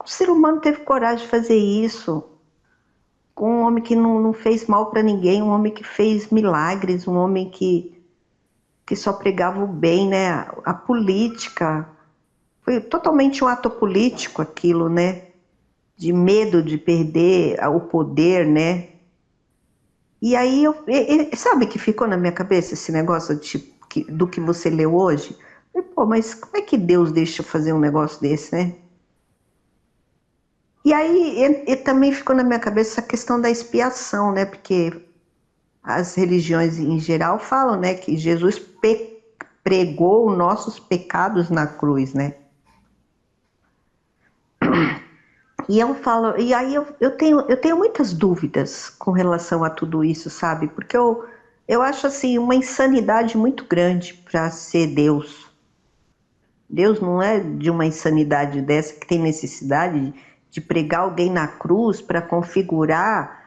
O ser humano teve coragem de fazer isso. Com um homem que não fez mal para ninguém, um homem que fez milagres, um homem que só pregava o bem, né? A política, foi totalmente um ato político aquilo, né? De medo de perder o poder, né? E aí, sabe que ficou na minha cabeça esse negócio do que você leu hoje? Pô, mas como é que Deus deixa eu fazer um negócio desse, né? E aí, também ficou na minha cabeça essa questão da expiação, né? Porque as religiões em geral falam, né, que Jesus pregou os nossos pecados na cruz, né? E eu falo, e aí eu tenho muitas dúvidas com relação a tudo isso, sabe? Porque eu acho assim uma insanidade muito grande para ser Deus. Deus não é de uma insanidade dessa que tem necessidade de pregar alguém na cruz para configurar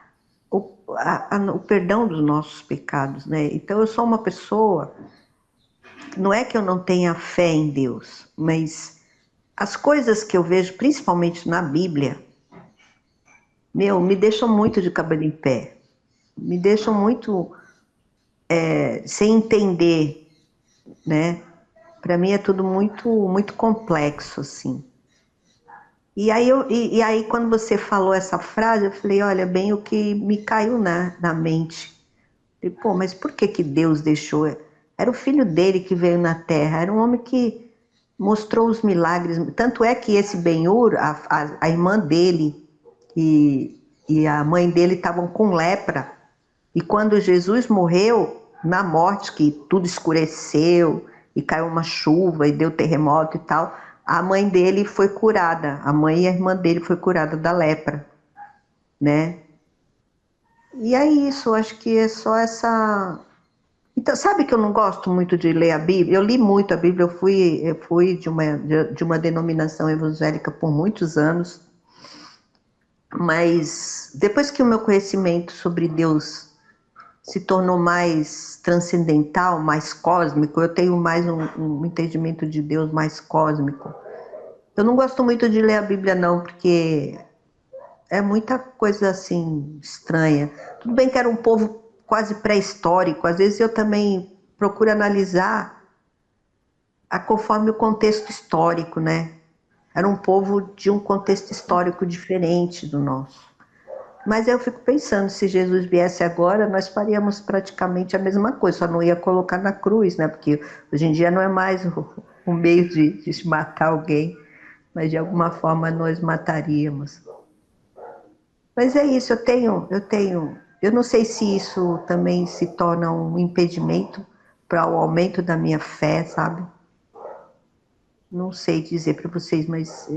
o perdão dos nossos pecados, né? Então eu sou uma pessoa, não é que eu não tenha fé em Deus, mas as coisas que eu vejo, principalmente na Bíblia, me deixam muito de cabelo em pé, me deixam muito sem entender, né? Para mim é tudo muito, muito complexo, assim. E aí quando você falou essa frase, eu falei, olha, bem o que me caiu na mente. Falei, pô, mas por que Deus deixou? Era o filho dele que veio na Terra, era um homem que mostrou os milagres. Tanto é que esse Ben-Hur, a irmã dele e a mãe dele estavam com lepra. E quando Jesus morreu, na morte, que tudo escureceu, e caiu uma chuva, e deu terremoto e tal, a mãe dele foi curada, a mãe e a irmã dele foi curada da lepra, né? E é isso, acho que é só essa... Então, sabe que eu não gosto muito de ler a Bíblia? Eu li muito a Bíblia, eu fui de uma denominação evangélica por muitos anos. Mas depois que o meu conhecimento sobre Deus se tornou mais transcendental, mais cósmico, eu tenho mais um entendimento de Deus mais cósmico. Eu não gosto muito de ler a Bíblia, não, porque é muita coisa assim estranha. Tudo bem que era um povo quase pré-histórico, às vezes eu também procuro analisar conforme o contexto histórico, né? Era um povo de um contexto histórico diferente do nosso. Mas eu fico pensando, se Jesus viesse agora, nós faríamos praticamente a mesma coisa, só não ia colocar na cruz, né? Porque hoje em dia não é mais o meio de matar alguém, mas de alguma forma nós mataríamos. Mas é isso, eu não sei se isso também se torna um impedimento para o aumento da minha fé, sabe? Não sei dizer para vocês, mas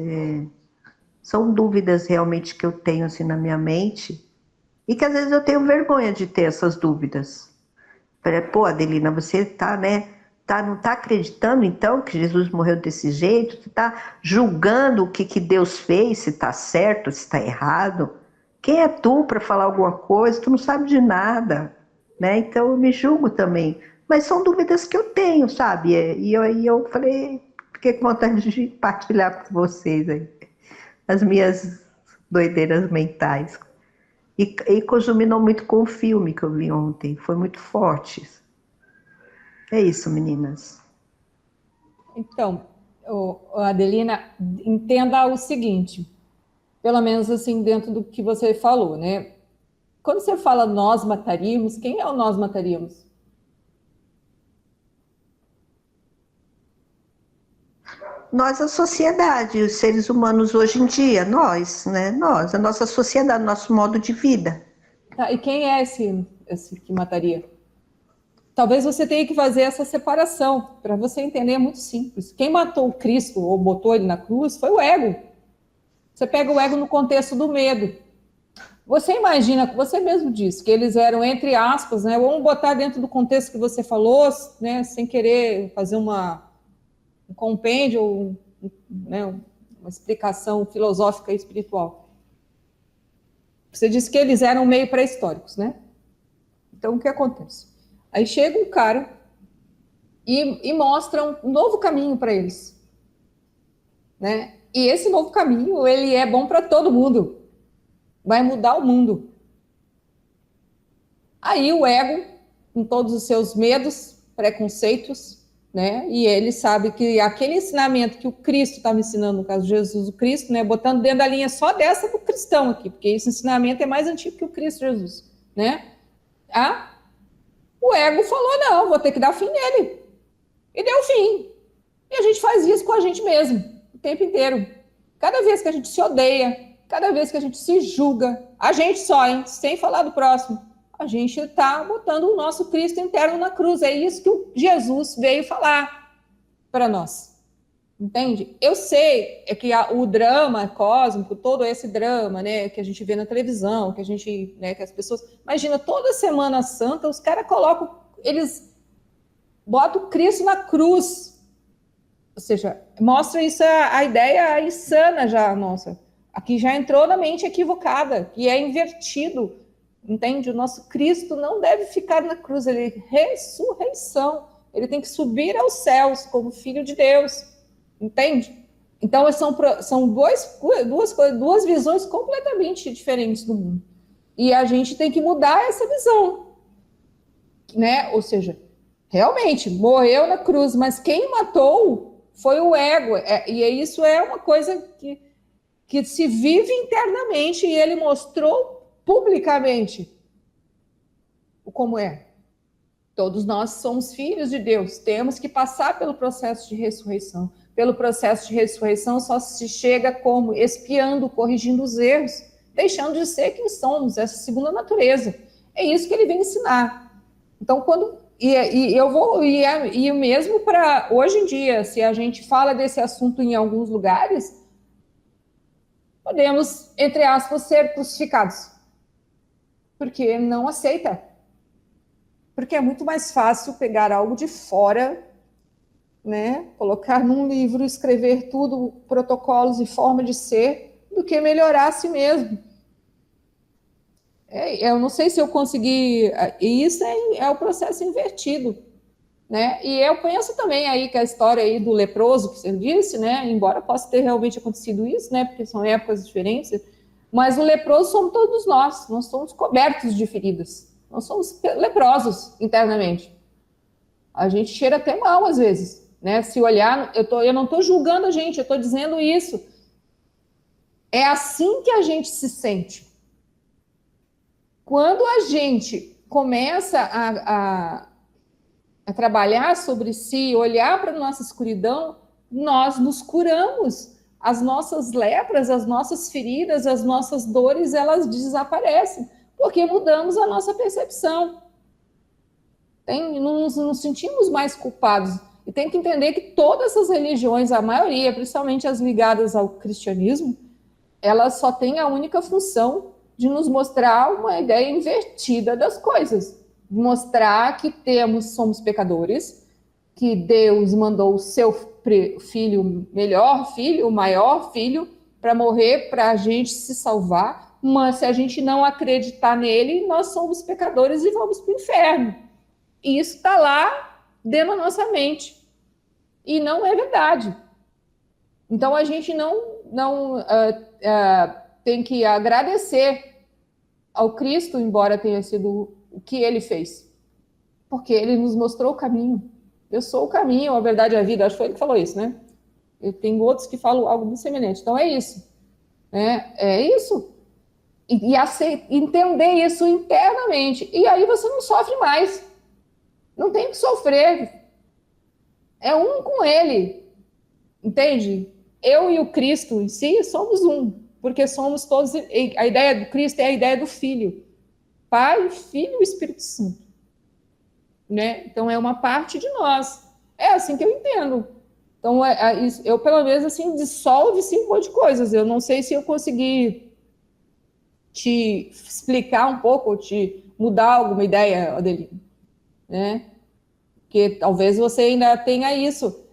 são dúvidas realmente que eu tenho assim na minha mente e que às vezes eu tenho vergonha de ter essas dúvidas. Pô, Adelina, você tá, né? Não tá acreditando então que Jesus morreu desse jeito? Você tá julgando o que Deus fez, se tá certo, se tá errado? Quem é tu para falar alguma coisa? Tu não sabe de nada, né? Então eu me julgo também. Mas são dúvidas que eu tenho, sabe? E eu falei, fiquei com vontade de partilhar com vocês aí as minhas doideiras mentais. E conjuminou muito com o filme que eu vi ontem. Foi muito forte. É isso, meninas. Então, Adelina, entenda o seguinte, pelo menos assim dentro do que você falou, né? Quando você fala nós mataríamos, quem é o nós mataríamos? Nós, a sociedade, os seres humanos hoje em dia, nós, né? Nós, a nossa sociedade, nosso modo de vida. Tá, e quem é esse que mataria? Talvez você tenha que fazer essa separação, para você entender, é muito simples. Quem matou o Cristo, ou botou ele na cruz, foi o ego. Você pega o ego no contexto do medo. Você imagina, você mesmo disse, que eles eram, entre aspas, né? Vamos botar dentro do contexto que você falou, né? Sem querer fazer um compêndio, né? Uma explicação filosófica e espiritual. Você disse que eles eram meio pré-históricos, né? Então, o que acontece? Aí chega um cara e mostra um novo caminho para eles, né? E esse novo caminho, ele é bom para todo mundo. Vai mudar o mundo. Aí o ego, com todos os seus medos, preconceitos, né? E ele sabe que aquele ensinamento que o Cristo estava ensinando, no caso de Jesus, o Cristo, né? Botando dentro da linha só dessa para o cristão aqui, porque esse ensinamento é mais antigo que o Cristo Jesus, né? O ego falou, não, vou ter que dar fim nele. E deu fim. E a gente faz isso com a gente mesmo, o tempo inteiro. Cada vez que a gente se odeia, cada vez que a gente se julga, a gente só, hein, sem falar do próximo, a gente está botando o nosso Cristo interno na cruz. É isso que o Jesus veio falar para nós. Entende? Eu sei que o drama cósmico, todo esse drama, né, que a gente vê na televisão, que a gente, né, que as pessoas, imagina, toda Semana Santa os caras eles botam o Cristo na cruz. Ou seja, mostra isso, a ideia insana já, nossa. Aqui já entrou na mente equivocada, que é invertido, entende? O nosso Cristo não deve ficar na cruz, ele é ressurreição, ele tem que subir aos céus como Filho de Deus, entende? Então são duas visões completamente diferentes do mundo, e a gente tem que mudar essa visão, né? Ou seja, realmente morreu na cruz, mas quem matou foi o ego, e isso é uma coisa que se vive internamente, e ele mostrou publicamente como é. Todos nós somos filhos de Deus, temos que passar pelo processo de ressurreição. Pelo processo de ressurreição só se chega como expiando, corrigindo os erros, deixando de ser quem somos, essa segunda natureza. É isso que ele vem ensinar. Então, e mesmo para hoje em dia, se a gente fala desse assunto em alguns lugares, podemos, entre aspas, ser crucificados. Porque não aceita. Porque é muito mais fácil pegar algo de fora, né? Colocar num livro, escrever tudo, protocolos e forma de ser, do que melhorar a si mesmo. Eu não sei se eu consegui. E isso é o processo invertido, né? E eu penso também aí que a história aí do leproso que você disse, né? Embora possa ter realmente acontecido isso, né? Porque são épocas diferentes, mas o leproso somos todos nós somos cobertos de feridas, nós somos leprosos internamente. A gente cheira até mal às vezes, né? Se olhar, eu não estou julgando a gente, eu estou dizendo isso. É assim que a gente se sente. Quando a gente começa a trabalhar sobre si, olhar para a nossa escuridão, nós nos curamos. As nossas lepras, as nossas feridas, as nossas dores, elas desaparecem, porque mudamos a nossa percepção. Não nos sentimos mais culpados. E tem que entender que todas essas religiões, a maioria, principalmente as ligadas ao cristianismo, elas só têm a única função de nos mostrar uma ideia invertida das coisas. Mostrar que somos pecadores, que Deus mandou o seu filho, o maior filho, para morrer, para a gente se salvar, mas se a gente não acreditar nele, nós somos pecadores e vamos para o inferno. E isso está lá dentro da nossa mente. E não é verdade. Então a gente não tem que agradecer ao Cristo, embora tenha sido o que ele fez. Porque ele nos mostrou o caminho. Eu sou o caminho, a verdade e a vida. Acho que foi ele que falou isso, né? Eu tenho outros que falam algo muito semelhante. Então é isso. É isso. E entender isso internamente. E aí você não sofre mais. Não tem que sofrer. É um com ele. Entende? Eu e o Cristo em si somos um. Porque somos todos... A ideia do Cristo é a ideia do Filho. Pai, Filho e Espírito Santo. Né? Então, é uma parte de nós. É assim que eu entendo. Então, eu, pelo menos, assim, dissolve-se um monte de coisas. Eu não sei se eu consegui te explicar um pouco, ou te mudar alguma ideia, Adelina. Né? Porque talvez você ainda tenha isso.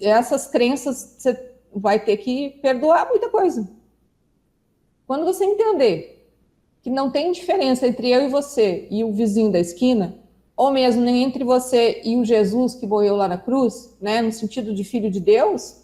Essas crenças, você vai ter que perdoar muita coisa. Quando você entender que não tem diferença entre eu e você e o vizinho da esquina, ou mesmo nem entre você e o Jesus que morreu lá na cruz, né, no sentido de filho de Deus,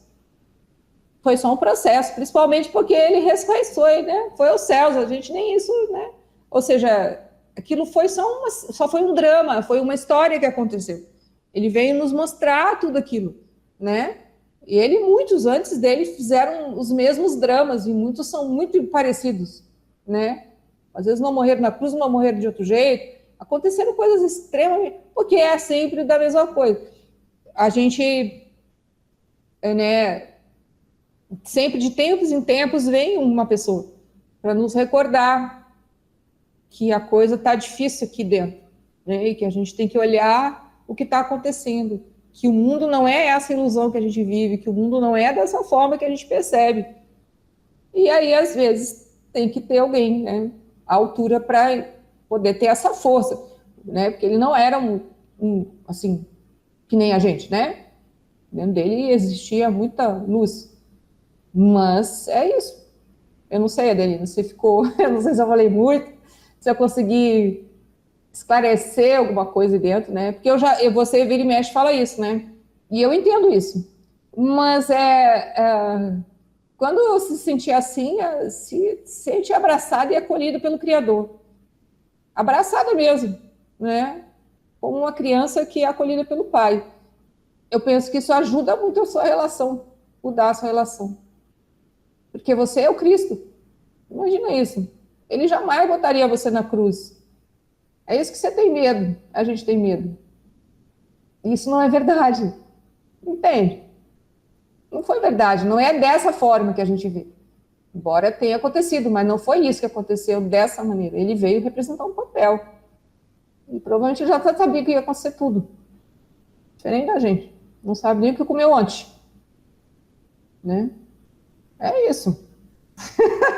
foi só um processo, principalmente porque ele ressuscitou, né, foi aos céus, a gente nem isso, né, ou seja, aquilo foi só foi um drama, foi uma história que aconteceu. Ele veio nos mostrar tudo aquilo, né, e muitos antes dele fizeram os mesmos dramas, e muitos são muito parecidos, né, às vezes não morreram na cruz, não morreram de outro jeito. Aconteceram coisas extremamente... Porque é sempre da mesma coisa. A gente, né, sempre de tempos em tempos vem uma pessoa para nos recordar que a coisa está difícil aqui dentro, né, e que a gente tem que olhar o que está acontecendo, que o mundo não é essa ilusão que a gente vive, que o mundo não é dessa forma que a gente percebe. E aí, às vezes, tem que ter alguém, né, à altura para poder ter essa força, né? Porque ele não era assim, que nem a gente, né? Dentro dele existia muita luz. Mas é isso. Eu não sei, Adelina, você ficou... Eu não sei se eu falei muito, se eu consegui esclarecer alguma coisa dentro, né? Porque você vira e mexe fala isso, né? E eu entendo isso. Mas quando se sentir assim, se sente abraçado e acolhido pelo Criador. Abraçada mesmo, né? Como uma criança que é acolhida pelo pai. Eu penso que isso ajuda muito a sua relação, mudar a sua relação. Porque você é o Cristo. Imagina isso. Ele jamais botaria você na cruz. É isso que você tem medo. A gente tem medo. Isso não é verdade. Entende? Não foi verdade. Não é dessa forma que a gente vê. Embora tenha acontecido, mas não foi isso que aconteceu dessa maneira. Ele veio representar um papel. E provavelmente já sabia que ia acontecer tudo. Diferente da gente. Não sabe nem o que comeu ontem. Né? É isso.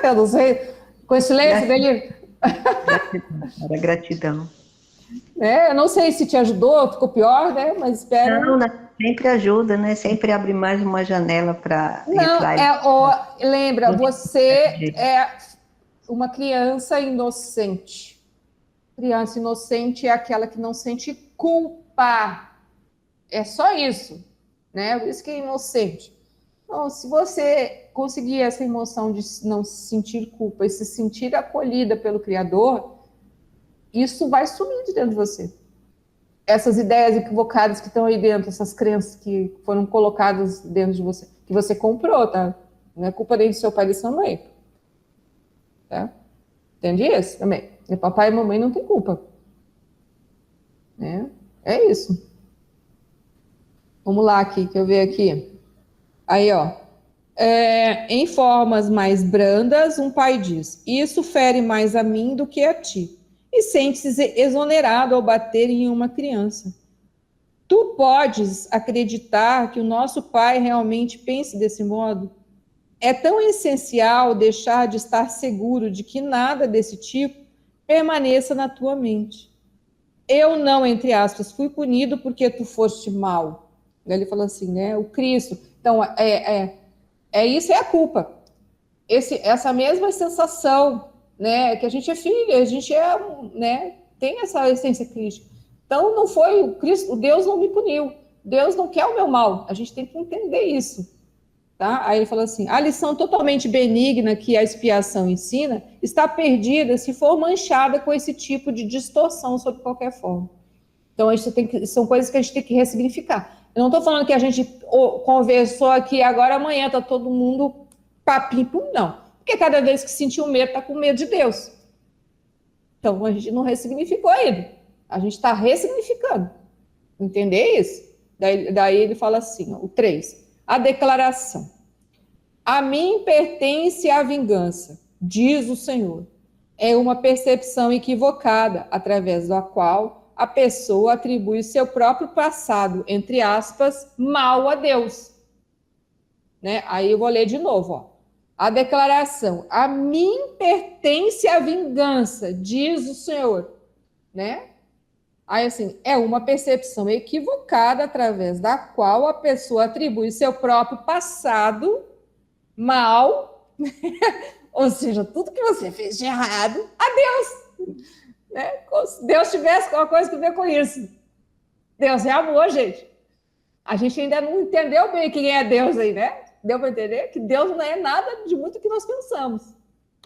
Eu não sei. Com esse silêncio dele... Era gratidão. Eu não sei se te ajudou, ficou pior, né? Mas espero... Não, sempre ajuda, né? Sempre abre mais uma janela para entrar. Lembra, você uma criança inocente. Criança inocente é aquela que não sente culpa. É só isso, né? Por isso que é inocente. Então, se você conseguir essa emoção de não sentir culpa e se sentir acolhida pelo Criador, isso vai sumir de dentro de você. Essas ideias equivocadas que estão aí dentro, essas crenças que foram colocadas dentro de você, que você comprou, tá? Não é culpa nem do seu pai e da sua mãe. Tá? Entende isso também? E papai e mamãe não tem culpa. Né? É isso. Vamos lá aqui, deixa eu ver aqui. Aí, ó. Em formas mais brandas, um pai diz: isso fere mais a mim do que a ti. E sente-se exonerado ao bater em uma criança. Tu podes acreditar que o nosso pai realmente pense desse modo? É tão essencial deixar de estar seguro de que nada desse tipo permaneça na tua mente. Eu não, entre aspas, fui punido porque tu foste mal. Ele falou assim, né? O Cristo. Então, isso é a culpa. Essa mesma sensação, né? Que a gente é filho, a gente né? Tem essa essência crística. Então, não foi o Cristo, Deus não me puniu. Deus não quer o meu mal. A gente tem que entender isso. Tá? Aí ele falou assim, a lição totalmente benigna que a expiação ensina está perdida se for manchada com esse tipo de distorção sob qualquer forma. Então, são coisas que a gente tem que ressignificar. Eu não estou falando que a gente conversou aqui agora, amanhã está todo mundo papinho, não. Porque cada vez que sentiu medo, está com medo de Deus. Então, a gente não ressignificou ainda. A gente está ressignificando. Entender isso? Daí ele fala assim, ó, o 3. A declaração. A mim pertence a vingança, diz o Senhor. É uma percepção equivocada, através da qual a pessoa atribui seu próprio passado, entre aspas, mal a Deus. Né? Aí eu vou ler de novo. Ó. A declaração. A mim pertence a vingança, diz o Senhor. Né? Aí, assim, é uma percepção equivocada através da qual a pessoa atribui seu próprio passado mal, ou seja, tudo que você fez de errado, a Deus. Né? Como se Deus tivesse alguma coisa a ver com isso. Deus é amor, gente. A gente ainda não entendeu bem quem é Deus aí, né? Deu para entender que Deus não é nada de muito que nós pensamos.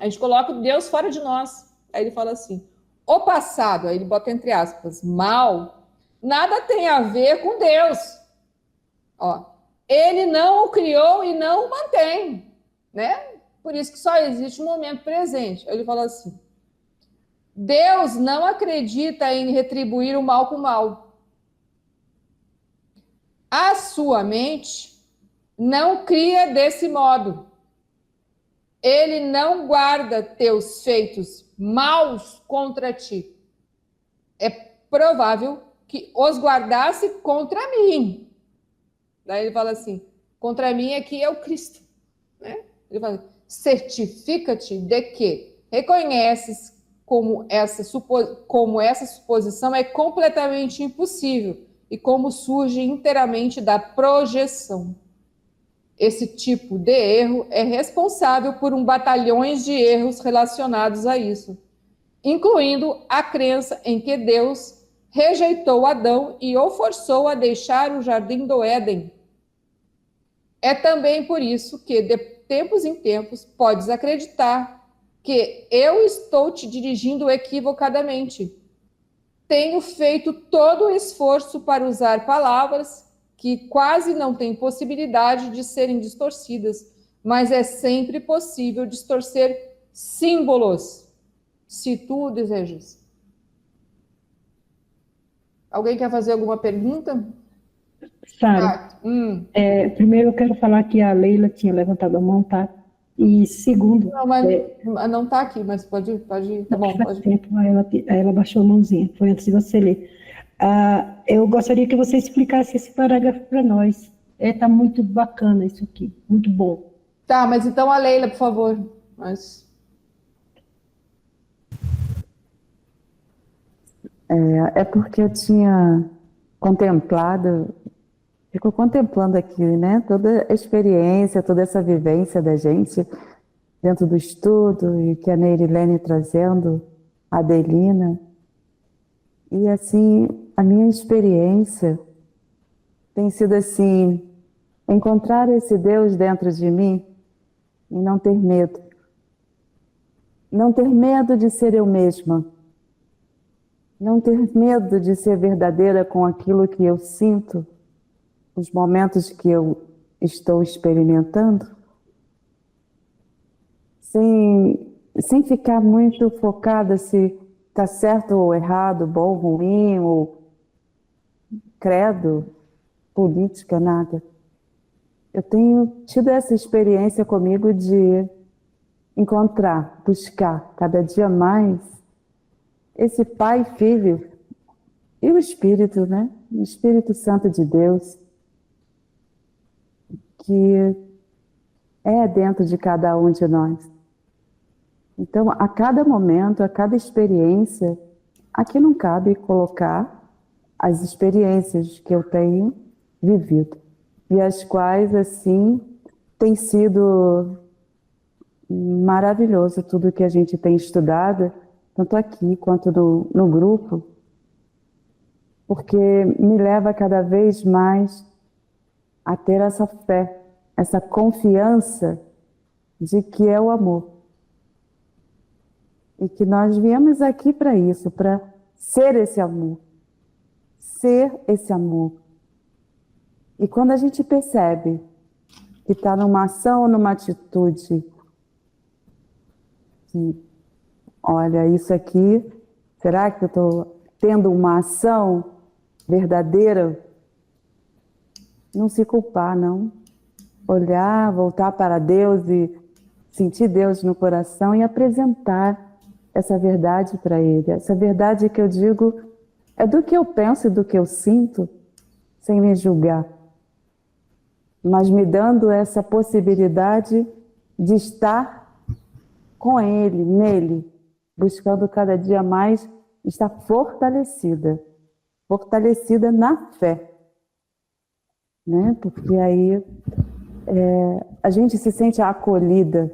A gente coloca o Deus fora de nós. Aí ele fala assim, o passado, aí ele bota entre aspas, mal, nada tem a ver com Deus. Ó, ele não o criou e não o mantém, né? Por isso que só existe o momento presente. Aí ele fala assim, Deus não acredita em retribuir o mal com o mal. A sua mente não cria desse modo. Ele não guarda teus feitos maus contra ti. É provável que os guardasse contra mim. Daí ele fala assim, contra mim aqui é o Cristo. Né? Ele fala, certifica-te de que reconheces como essa suposição é completamente impossível e como surge inteiramente da projeção. Esse tipo de erro é responsável por batalhões de erros relacionados a isso, incluindo a crença em que Deus rejeitou Adão e o forçou a deixar o jardim do Éden. É também por isso que, de tempos em tempos, podes acreditar que eu estou te dirigindo equivocadamente. Tenho feito todo o esforço para usar palavras que quase não têm possibilidade de serem distorcidas, mas é sempre possível distorcer símbolos, se tu desejas. Alguém quer fazer alguma pergunta? Sara, primeiro eu quero falar que a Leila tinha levantado a mão, tá? E segundo... Não, mas não está aqui, mas pode tá bom, pode. Tempo, ela baixou a mãozinha, foi antes de você ler. Eu gostaria que você explicasse esse parágrafo para nós. Está muito bacana isso aqui, muito bom. Tá, mas então a Leila, por favor. É porque eu tinha fico contemplando aqui, né, toda a experiência, toda essa vivência da gente, dentro do estudo, e que a Neirilene trazendo, a Adelina. E assim, a minha experiência tem sido assim, encontrar esse Deus dentro de mim e não ter medo. Não ter medo de ser eu mesma. Não ter medo de ser verdadeira com aquilo que eu sinto, os momentos que eu estou experimentando, sem ficar muito focada se está certo ou errado, bom, ruim, ou credo, política, nada. Eu tenho tido essa experiência comigo de encontrar, buscar cada dia mais esse Pai, Filho e o Espírito, né? O Espírito Santo de Deus, que é dentro de cada um de nós. Então, a cada momento, a cada experiência, aqui não cabe colocar as experiências que eu tenho vivido, e as quais, assim, tem sido maravilhoso tudo que a gente tem estudado, tanto aqui quanto no grupo, porque me leva cada vez mais a ter essa fé, essa confiança de que é o amor. E que nós viemos aqui para isso, para ser esse amor. Ser esse amor. E quando a gente percebe que está numa ação ou numa atitude, que, olha, isso aqui, será que eu estou tendo uma ação verdadeira? Não se culpar, não. Olhar, voltar para Deus e sentir Deus no coração e apresentar essa verdade para Ele. Essa verdade que eu digo é do que eu penso e do que eu sinto, sem me julgar, mas me dando essa possibilidade de estar com Ele, nele, buscando cada dia mais estar fortalecida na fé, né? Porque aí a gente se sente acolhida,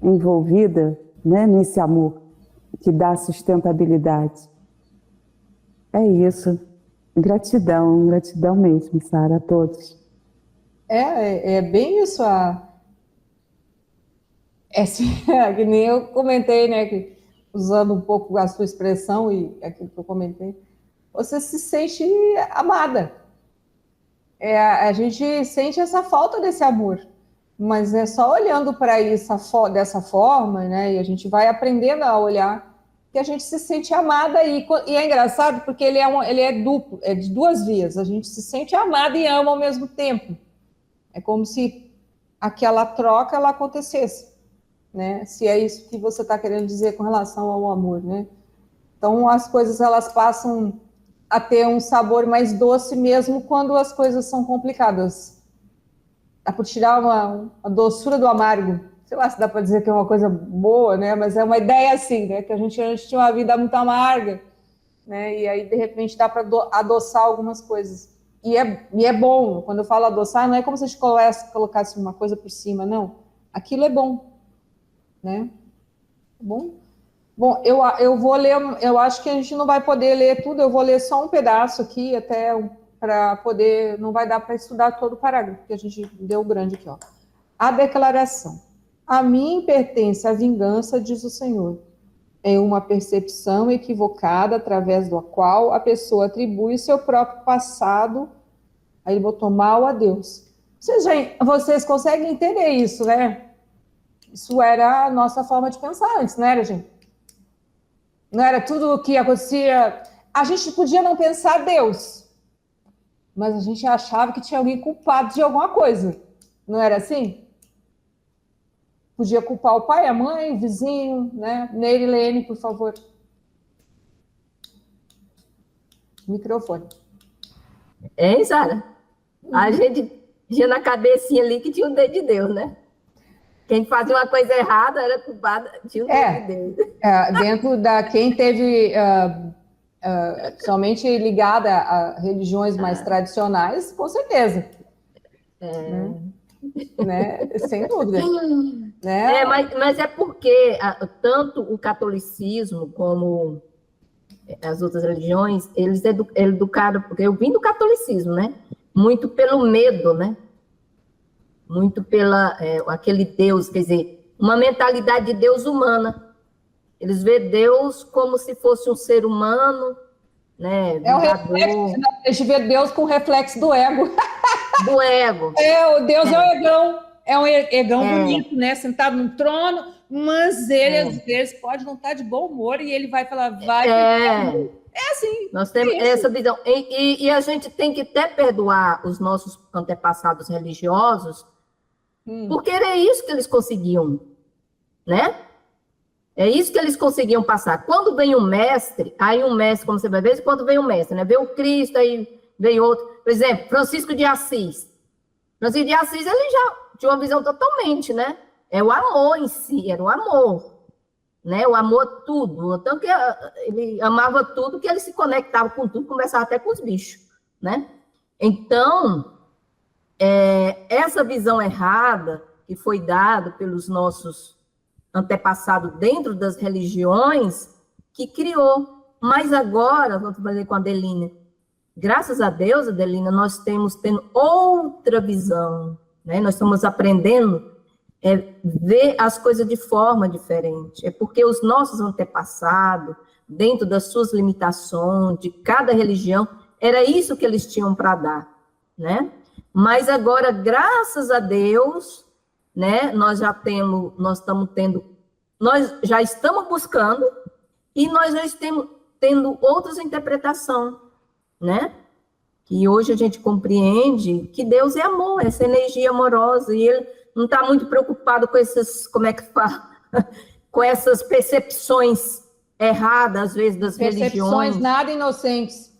envolvida, né, nesse amor que dá sustentabilidade. É isso. Gratidão, gratidão mesmo, Sara, a todos. É bem isso. Que nem eu comentei, né, que, usando um pouco a sua expressão e aquilo que eu comentei, você se sente amada. A gente sente essa falta desse amor, mas é só olhando para isso dessa forma, né, e a gente vai aprendendo a olhar, que a gente se sente amada, e é engraçado porque ele é duplo, é de duas vias. A gente se sente amada e ama ao mesmo tempo. É como se aquela troca ela acontecesse, né? Se é isso que você está querendo dizer com relação ao amor, né? Então as coisas elas passam a ter um sabor mais doce mesmo quando as coisas são complicadas. Dá para tirar a doçura do amargo. Sei lá se dá para dizer que é uma coisa boa, né? Mas é uma ideia assim, né? Que a gente antes tinha uma vida muito amarga, né? E aí de repente dá para adoçar algumas coisas. E é bom. Quando eu falo adoçar, não é como se a gente colocasse uma coisa por cima, não. Aquilo é bom, né? Bom, eu vou ler. Eu acho que a gente não vai poder ler tudo. Eu vou ler só um pedaço aqui até para poder. Não vai dar para estudar todo o parágrafo, porque a gente deu grande aqui, ó. A declaração. A mim pertence a vingança, diz o Senhor. É uma percepção equivocada através da qual a pessoa atribui seu próprio passado, aí ele botou mal a Deus. Vocês conseguem entender isso, né? Isso era a nossa forma de pensar antes, não era, gente? Não era tudo o que acontecia. A gente podia não pensar Deus, mas a gente achava que tinha alguém culpado de alguma coisa. Não era assim? Podia culpar o pai, a mãe, o vizinho, né? Neirilene, por favor. Microfone. Hein, Sara? A gente tinha na cabecinha ali que tinha um dedo de Deus, né? Quem fazia uma coisa errada era culpado, tinha um dedo de Deus. Dentro da quem teve somente ligada a religiões mais tradicionais, com certeza. Né? Sem dúvida. né? Mas é porque tanto o catolicismo como as outras religiões, eles educaram, porque eu vim do catolicismo, né? Muito pelo medo, né? Muito pela aquele Deus, quer dizer, uma mentalidade de Deus humana. Eles vê Deus como se fosse um ser humano, né? É o reflexo, né? A gente vê Deus com o reflexo do ego. Do ego. O Deus é o egão. É um egão bonito, né? Sentado num trono, mas ele, às vezes, pode não estar de bom humor e ele vai falar, vai. É assim. Nós temos essa visão. E a gente tem que até perdoar os nossos antepassados religiosos, porque era isso que eles conseguiam, né? É isso que eles conseguiam passar. Quando vem um mestre, aí um mestre, como você vai ver, quando vem um mestre, né? Veio o Cristo, aí veio outro. Por exemplo, Francisco de Assis. Francisco de Assis, ele já tinha uma visão totalmente, né? É o amor em si, era o amor. Né? O amor a tudo. Tanto que ele amava tudo, que ele se conectava com tudo, conversava até com os bichos, né? Então, essa visão errada que foi dada pelos nossos antepassados dentro das religiões, que criou. Mas agora, vou fazer com a Adelina, graças a Deus, Adelina, nós temos tendo outra visão, né? Nós estamos aprendendo ver as coisas de forma diferente. É porque os nossos antepassados, dentro das suas limitações, de cada religião, era isso que eles tinham para dar, né? Mas agora, graças a Deus, né, nós já estamos buscando e nós já estamos tendo outras interpretações, né? E hoje a gente compreende que Deus é amor, essa energia amorosa, e ele não está muito preocupado com essas, como é que fala? Com essas percepções erradas, às vezes, das religiões. Percepções nada inocentes.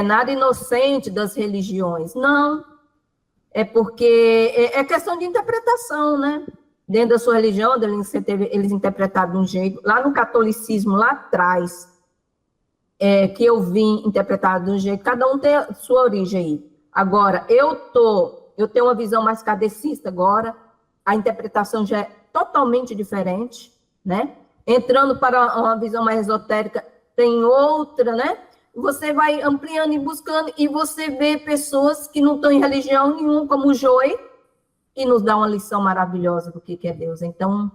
Nada inocente das religiões. Não. É porque é questão de interpretação, né? Dentro da sua religião, eles interpretaram de um jeito. Lá no catolicismo, lá atrás, que eu vim interpretado de um jeito, cada um tem a sua origem aí. Agora, eu tenho uma visão mais kardecista agora, a interpretação já é totalmente diferente, né? Entrando para uma visão mais esotérica, tem outra, né? Você vai ampliando e buscando, e você vê pessoas que não estão em religião nenhuma, como o Joey, e nos dá uma lição maravilhosa do que é Deus. Então,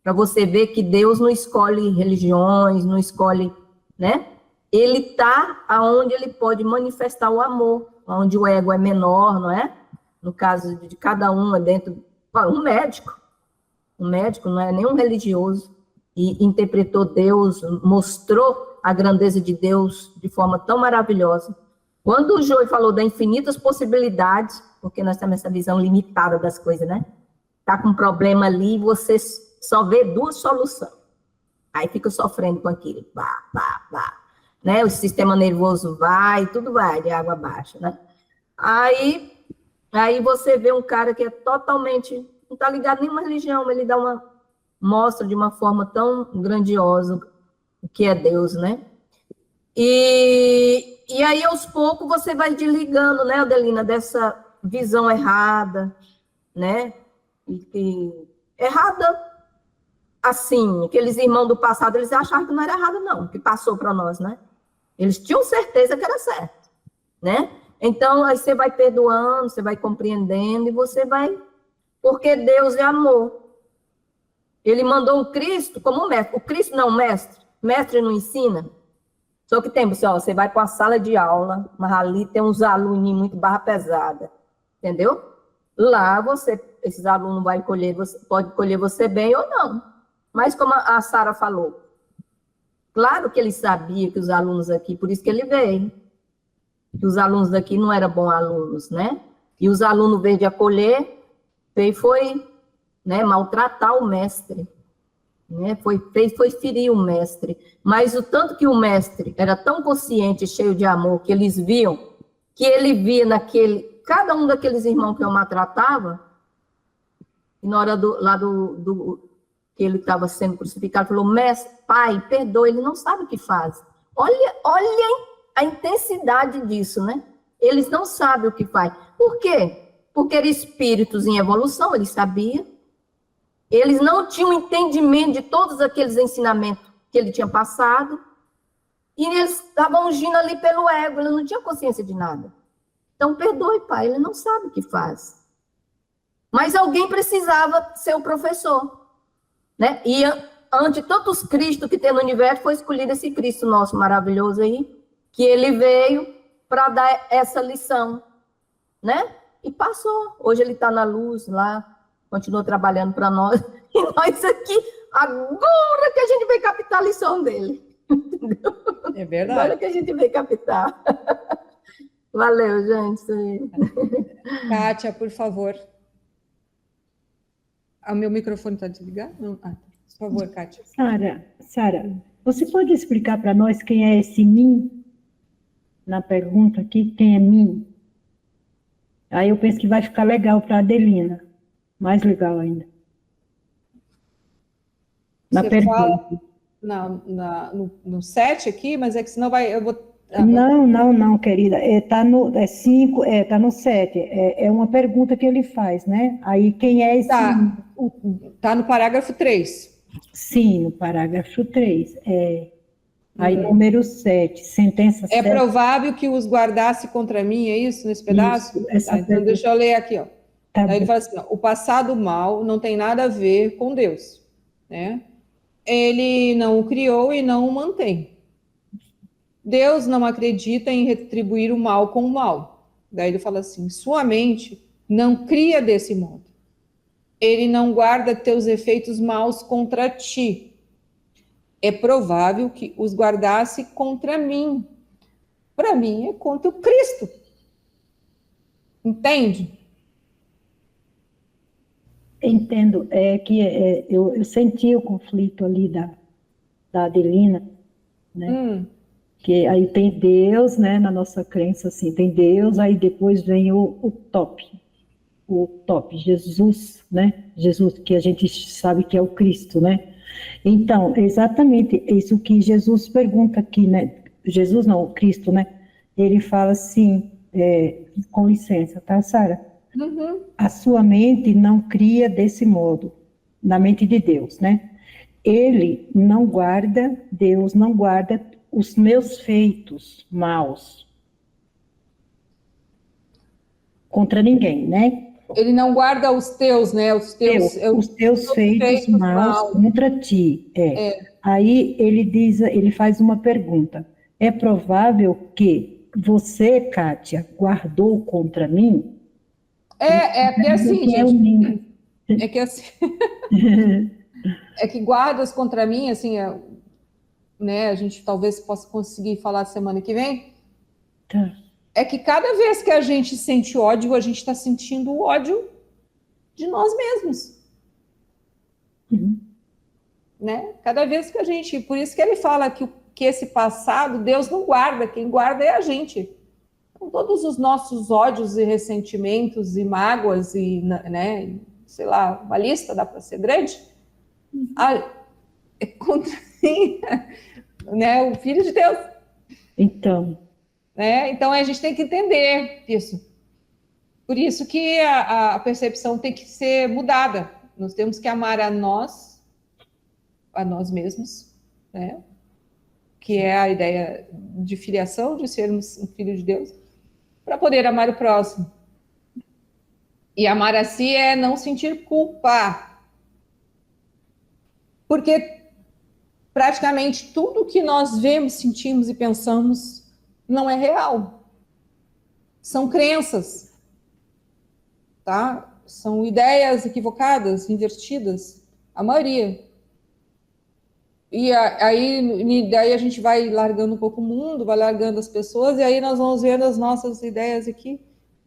para você ver que Deus não escolhe religiões, não escolhe, né? Ele está aonde ele pode manifestar o amor, onde o ego é menor, não é? No caso de cada um, é dentro... Um médico não é nenhum religioso, e interpretou Deus, mostrou a grandeza de Deus de forma tão maravilhosa. Quando o Joey falou das infinitas possibilidades, porque nós temos essa visão limitada das coisas, né? Tá com um problema ali, você só vê duas soluções. Aí fica sofrendo com aquilo. Né? O sistema nervoso vai, tudo vai de água abaixo, né? Aí você vê um cara que é totalmente, não está ligado a nenhuma religião, ele mostra de uma forma tão grandiosa o que é Deus, né? E aí, aos poucos, você vai desligando, né, Adelina, dessa visão errada, né? Errada, assim, aqueles irmãos do passado, eles achavam que não era errado, não, que passou para nós, né? Eles tinham certeza que era certo, né? Então, aí você vai perdoando, você vai compreendendo, e você vai... Porque Deus é amor. Ele mandou o Cristo como mestre. O Cristo não é um mestre. Mestre não ensina. Só que tem, você vai para uma sala de aula, mas ali tem uns alunos muito barra pesada. Entendeu? Lá esses alunos pode colher você bem ou não. Mas como a Sara falou, claro que ele sabia que os alunos aqui, por isso que ele veio. Que os alunos daqui não eram bons alunos, né? E os alunos, veio de acolher, foi né, maltratar o mestre. Né? Foi ferir o mestre. Mas o tanto que o mestre era tão consciente, cheio de amor, que eles viam, que ele via cada um daqueles irmãos que eu maltratava, e na hora que ele estava sendo crucificado, falou, mestre, pai, perdoa, ele não sabe o que faz. Olha a intensidade disso, né? Eles não sabem o que faz. Por quê? Porque eram espíritos em evolução, ele sabia. Eles não tinham entendimento de todos aqueles ensinamentos que ele tinha passado, e eles estavam agindo ali pelo ego, ele não tinha consciência de nada. Então, perdoe, pai, ele não sabe o que faz. Mas alguém precisava ser o professor, né? E ante tantos Cristos que tem no universo, foi escolhido esse Cristo nosso maravilhoso aí, que ele veio para dar essa lição, né? E passou. Hoje ele está na luz lá, continua trabalhando para nós. E nós aqui, agora que a gente veio captar a lição dele. Entendeu? É verdade. Agora que a gente veio captar. Valeu, gente. Kátia, por favor. O meu microfone está desligado? Não. Por favor, Kátia. Sara, você pode explicar para nós quem é esse mim? Na pergunta aqui, quem é mim? Aí eu penso que vai ficar legal para a Adelina. Mais legal ainda. Na Você pergunta. fala no 7 aqui, mas é que senão eu vou... Não, querida. Tá no 5, tá no 7. É uma pergunta que ele faz, né? Aí quem é esse mim? Tá no parágrafo 3. Sim, no parágrafo 3. Aí, número 7, sentença 7. É provável que os guardasse contra mim, é isso, nesse pedaço? Essa Então, pergunta. deixa eu ler aqui, ó. Tá Aí bom. ele fala assim, ó, o passado mal não tem nada a ver com Deus, né? Ele não o criou e não o mantém. Deus não acredita em retribuir o mal com o mal. Daí ele fala assim, sua mente não cria desse modo. Ele não guarda teus efeitos maus contra ti. É provável que os guardasse contra mim. Para mim é contra o Cristo. Entende? Entendo. Eu senti o conflito ali da Adelina, né? Que aí tem Deus, né? Na nossa crença, assim, tem Deus, aí depois vem o top, Jesus, né? Jesus, que a gente sabe que é o Cristo, né? Então, exatamente isso que Jesus pergunta aqui, né? Jesus não, o Cristo, né? Ele fala assim, com licença, tá, Sara? A sua mente não cria desse modo, na mente de Deus, né? Deus não guarda os meus feitos maus contra ninguém, né? Ele não guarda os teus, né? Os teus feitos maus contra ti. Aí ele faz uma pergunta. É provável que você, Kátia, guardou contra mim? É que assim, Que é o gente. mim. É que assim. É que guardas contra mim, assim, né? A gente talvez possa conseguir falar semana que vem. Tá. É que cada vez que a gente sente ódio, a gente está sentindo o ódio de nós mesmos. Né? Cada vez que a gente... Por isso que ele fala que esse passado, Deus não guarda, quem guarda é a gente. Então, todos os nossos ódios e ressentimentos e mágoas e, né, sei lá, uma lista dá para ser grande, é contra mim, né, o Filho de Deus. Então... Então, a gente tem que entender isso. Por isso que a percepção tem que ser mudada. Nós temos que amar a nós mesmos, né? Que é a ideia de filiação, de sermos um filho de Deus, para poder amar o próximo. E amar a si é não sentir culpa. Porque praticamente tudo que nós vemos, sentimos e pensamos não é real. São crenças, tá? São ideias equivocadas, invertidas, a maioria. E aí, daí a gente vai largando um pouco o mundo, vai largando as pessoas, e aí nós vamos vendo as nossas ideias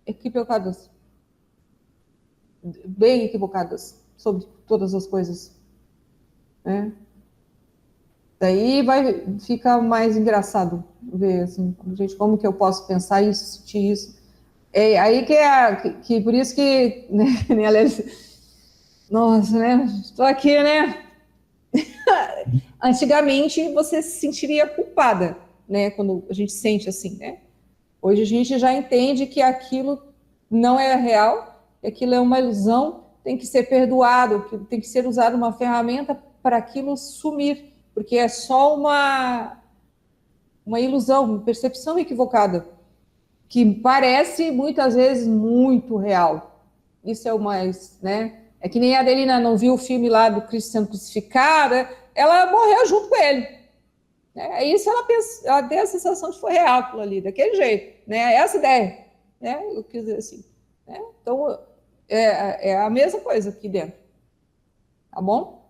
equivocadas, bem equivocadas, sobre todas as coisas, né? Daí fica mais engraçado ver, assim, gente, como que eu posso pensar isso, sentir isso. É aí que por isso que, né, nossa, né, estou aqui, né? Antigamente você se sentiria culpada, né, quando a gente sente assim, né? Hoje a gente já entende que aquilo não é real, que aquilo é uma ilusão, tem que ser perdoado, que tem que ser usada uma ferramenta para aquilo sumir, porque é só uma ilusão, uma percepção equivocada, que parece muitas vezes muito real. Isso é o mais, né? É que nem a Adelina não viu o filme lá do Cristo sendo crucificado, ela morreu junto com ele. É isso, ela tem a sensação de que foi real aquilo ali, daquele jeito, né? Essa ideia, né? Eu quis dizer assim, né? Então, é a mesma coisa aqui dentro, tá bom?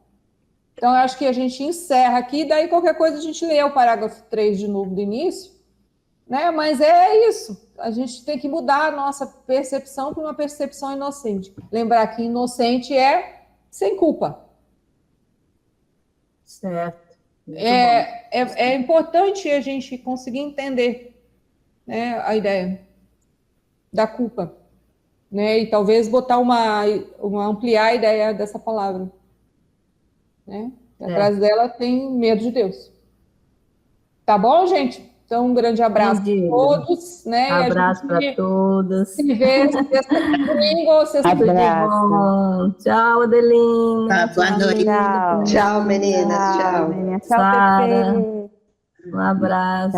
Então, eu acho que a gente encerra aqui, daí qualquer coisa a gente lê o parágrafo 3 de novo do início, né? Mas é isso, a gente tem que mudar a nossa percepção para uma percepção inocente. Lembrar que inocente é sem culpa. Certo. É importante a gente conseguir entender, né, a ideia da culpa, né? E talvez botar ampliar a ideia dessa palavra, né? Atrás dela tem medo de Deus. Tá bom, gente? Então, um grande abraço a todos, né? Abraço para todos. Se vê sexta domingo ou sexta bom. Tchau, Adelina. Boa noite. Tchau, meninas. Tchau. Tchau, Sara. Pepe. Um abraço.